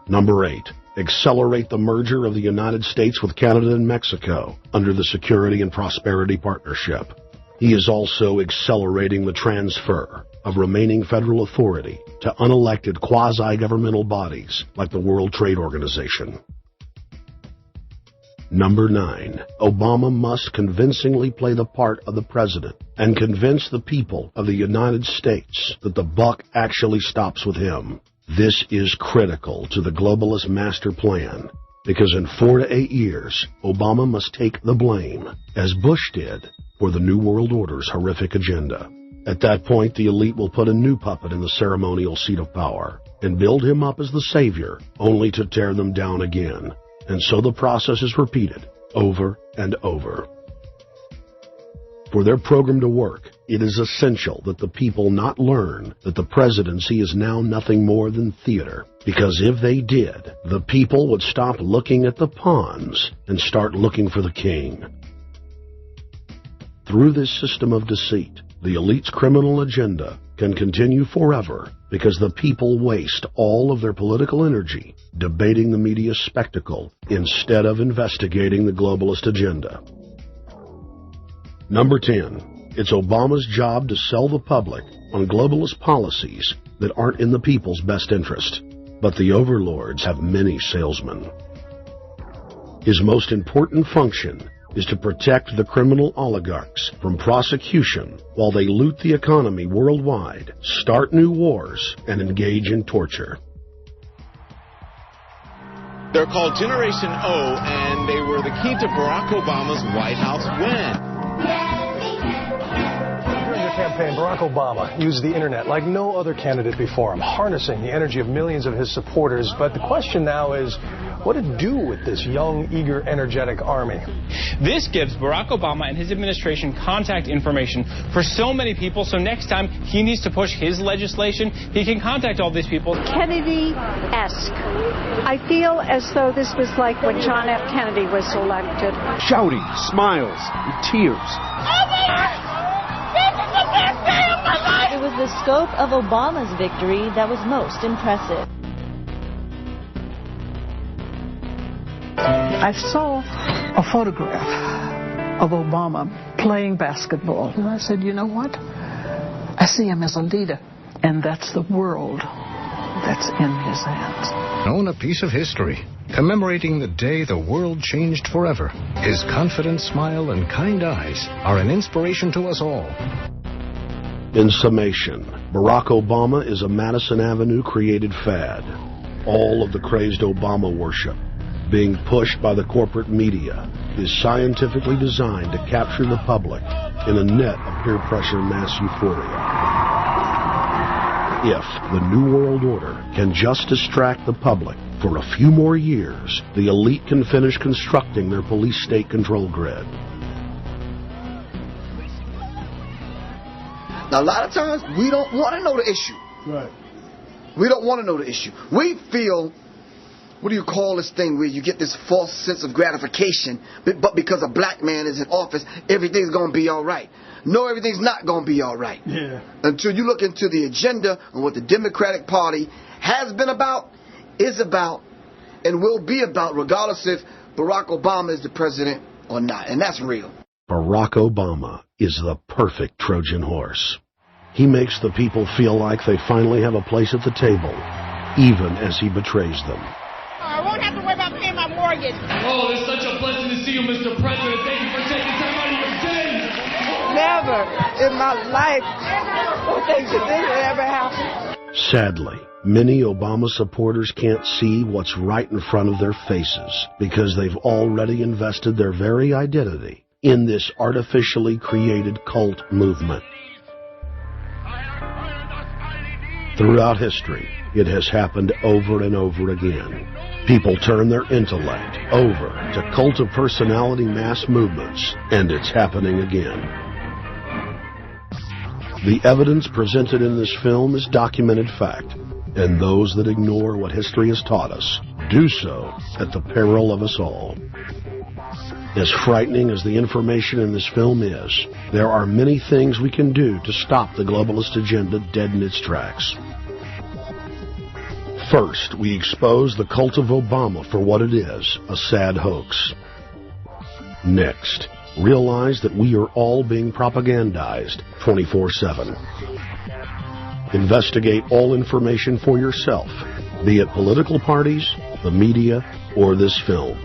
Number 8, accelerate the merger of the United States with Canada and Mexico under the Security and Prosperity Partnership. He is also accelerating the transfer of remaining federal authority to unelected quasi-governmental bodies like the World Trade Organization. Number 9, Obama must convincingly play the part of the president and convince the people of the United States that the buck actually stops with him. This is critical to the globalist master plan, because in 4 to 8 years, Obama must take the blame, as Bush did, for the New World Order's horrific agenda. At that point, the elite will put a new puppet in the ceremonial seat of power and build him up as the savior, only to tear them down again and so the process is repeated over and over. For their program to work, it is essential that the people not learn that the presidency is now nothing more than theater, because if they did, the people would stop looking at the pawns and start looking for the king. Through this system of deceit, the elite's criminal agenda can continue forever because the people waste all of their political energy debating the media's spectacle instead of investigating the globalist agenda. Number 10, it's Obama's job to sell the public on globalist policies that aren't in the people's best interest. But the overlords have many salesmen. His most important function is to protect the criminal oligarchs from prosecution while they loot the economy worldwide, start new wars, and engage in torture. They're called Generation O, and they were the key to Barack Obama's White House win. During the campaign, Barack Obama used the internet like no other candidate before him, harnessing the energy of millions of his supporters. But the question now is, what to do with this young, eager, energetic army? This gives Barack Obama and his administration contact information for so many people, so next time he needs to push his legislation, he can contact all these people. Kennedy-esque. I feel as though this was like when John F. Kennedy was elected. Shouting, smiles, and tears. It was the scope of Obama's victory that was most impressive. I saw a photograph of Obama playing basketball, and I said, you know what? I see him as a leader, and that's the world that's in his hands. Own a piece of history, commemorating the day the world changed forever. His confident smile and kind eyes are an inspiration to us all. In summation, Barack Obama is a Madison Avenue created fad. All of the crazed Obama worship, being pushed by the corporate media, is scientifically designed to capture the public in a net of peer pressure mass euphoria. If the New World Order can just distract the public for a few more years, the elite can finish constructing their police state control grid. Now, a lot of times, we don't want to know the issue. Right. We don't want to know the issue. We feel, what do you call this thing where you get this false sense of gratification, but because a black man is in office, everything's going to be all right. No, everything's not going to be all right. Yeah. Until you look into the agenda and what the Democratic Party has been about, is about, and will be about, regardless if Barack Obama is the president or not. And that's real. Barack Obama is the perfect Trojan horse. He makes the people feel like they finally have a place at the table, even as he betrays them. I won't have to worry about paying my mortgage. Oh, it's such a blessing to see you, Mr. President. Thank you for taking time out of your day. Never in my life will things like this ever happen. Sadly, many Obama supporters can't see what's right in front of their faces because they've already invested their very identity in this artificially created cult movement. Throughout history, it has happened over and over again. People turn their intellect over to cult of personality mass movements, and it's happening again. The evidence presented in this film is documented fact, and those that ignore what history has taught us do so at the peril of us all. As frightening as the information in this film is, there are many things we can do to stop the globalist agenda dead in its tracks. First, we expose the cult of Obama for what it is, a sad hoax. Next, realize that we are all being propagandized 24/7. Investigate all information for yourself, be it political parties, the media, or this film.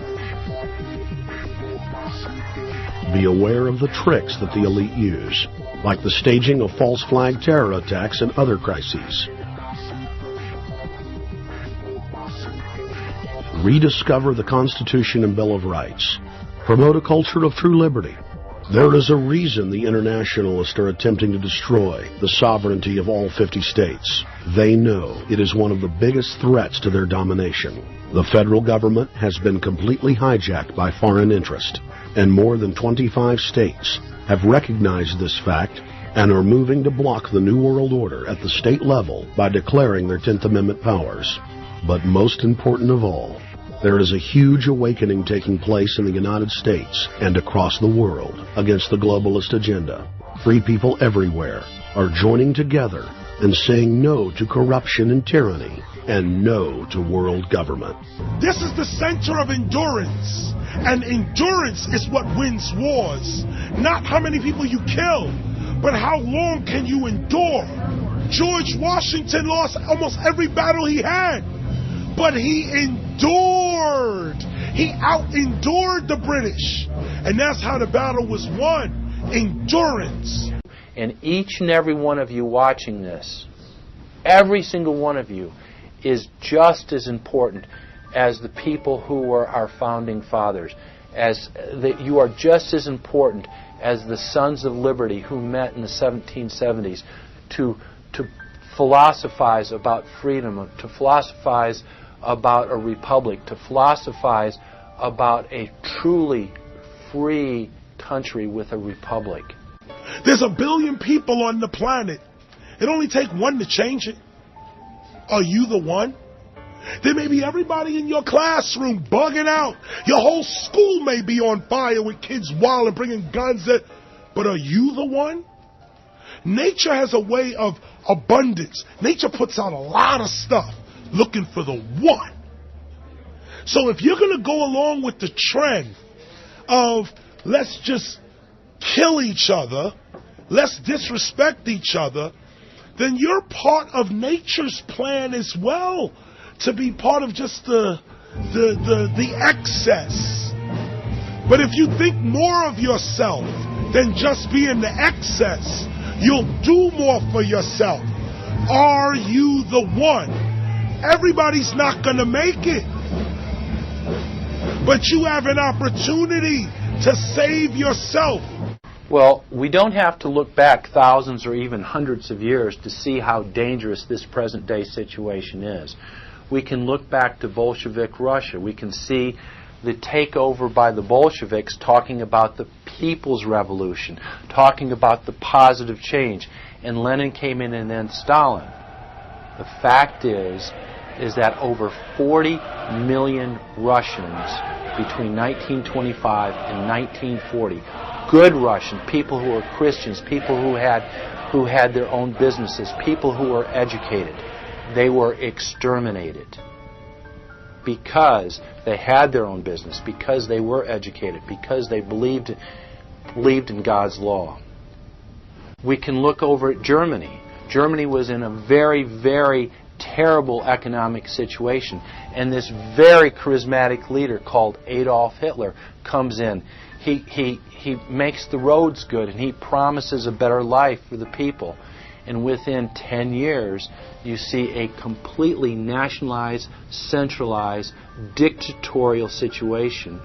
Be aware of the tricks that the elite use, like the staging of false flag terror attacks and other crises. Rediscover the Constitution and Bill of Rights. Promote a culture of true liberty. There is a reason the internationalists are attempting to destroy the sovereignty of all 50 states. They know it is one of the biggest threats to their domination. The federal government has been completely hijacked by foreign interest, and more than 25 states have recognized this fact and are moving to block the New World Order at the state level by declaring their 10th Amendment powers. But most important of all, there is a huge awakening taking place in the United States and across the world against the globalist agenda. Free people everywhere are joining together and saying no to corruption and tyranny and no to world government. This is the center of endurance, and endurance is what wins wars. Not how many people you kill, but how long can you endure? George Washington lost almost every battle he had, but he endured. He out-endured the British. And that's how the battle was won. Endurance. And each and every one of you watching this, every single one of you, is just as important as the people who were our founding fathers. You are just as important as the Sons of Liberty who met in the 1770s to philosophize about freedom, to philosophize about a republic, to philosophize about a truly free country with a republic. There's 1 billion people on the planet. It only takes one to change it. Are you the one? There may be everybody in your classroom bugging out. Your whole school may be on fire with kids wild and bringing guns in. But are you the one? Nature has a way of abundance. Nature puts out a lot of stuff looking for the one. So if you're going to go along with the trend of let's just kill each other, let's disrespect each other, then you're part of nature's plan as well, to be part of just the excess. But if you think more of yourself than just being the excess, you'll do more for yourself. Are you the one? Everybody's not going to make it. But you have an opportunity to save yourself. Well, we don't have to look back thousands or even hundreds of years to see how dangerous this present day situation is. We can look back to Bolshevik Russia. We can see the takeover by the Bolsheviks talking about the people's revolution, talking about the positive change. And Lenin came in and then Stalin. The fact is that over 40 million Russians between 1925 and 1940, good Russian, people who were Christians, people who had their own businesses, people who were educated, they were exterminated because they had their own business, because they were educated, because they believed in God's law. We can look over at Germany. Germany was in a very, very terrible economic situation, and this very charismatic leader called Adolf Hitler comes in. He makes the roads good, and he promises a better life for the people. And within 10 years, you see a completely nationalized, centralized, dictatorial situation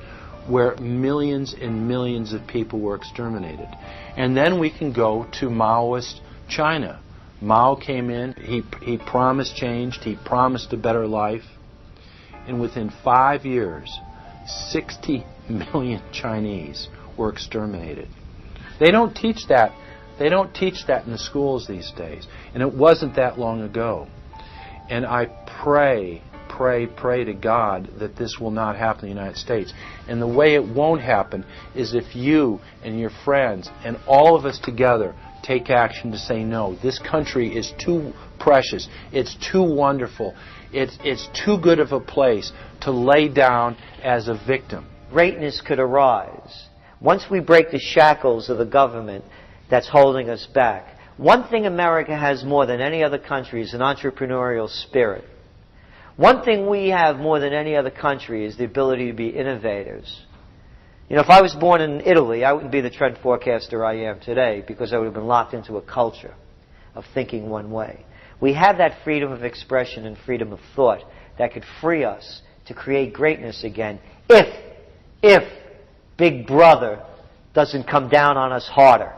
where millions and millions of people were exterminated. And then we can go to Maoist China. Mao came in, he promised change, he promised a better life, and within 5 years, 60 million Chinese were exterminated. They don't teach that. They don't teach that in the schools these days, and it wasn't that long ago. And I pray to God that this will not happen in the United States. And the way it won't happen is if you and your friends and all of us together take action to say no. This country is too precious. It's too wonderful. It's too good of a place to lay down as a victim. Greatness could arise once we break the shackles of the government that's holding us back. One thing America has more than any other country is an entrepreneurial spirit. One thing we have more than any other country is the ability to be innovators. You know, if I was born in Italy, I wouldn't be the trend forecaster I am today because I would have been locked into a culture of thinking one way. We have that freedom of expression and freedom of thought that could free us to create greatness again if Big Brother doesn't come down on us harder.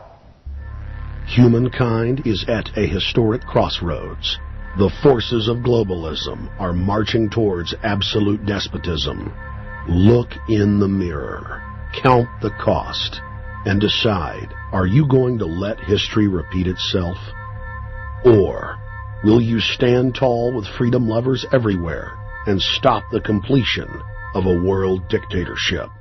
Humankind is at a historic crossroads. The forces of globalism are marching towards absolute despotism. Look in the mirror, count the cost, and decide, are you going to let history repeat itself? Or will you stand tall with freedom lovers everywhere and stop the completion of a world dictatorship?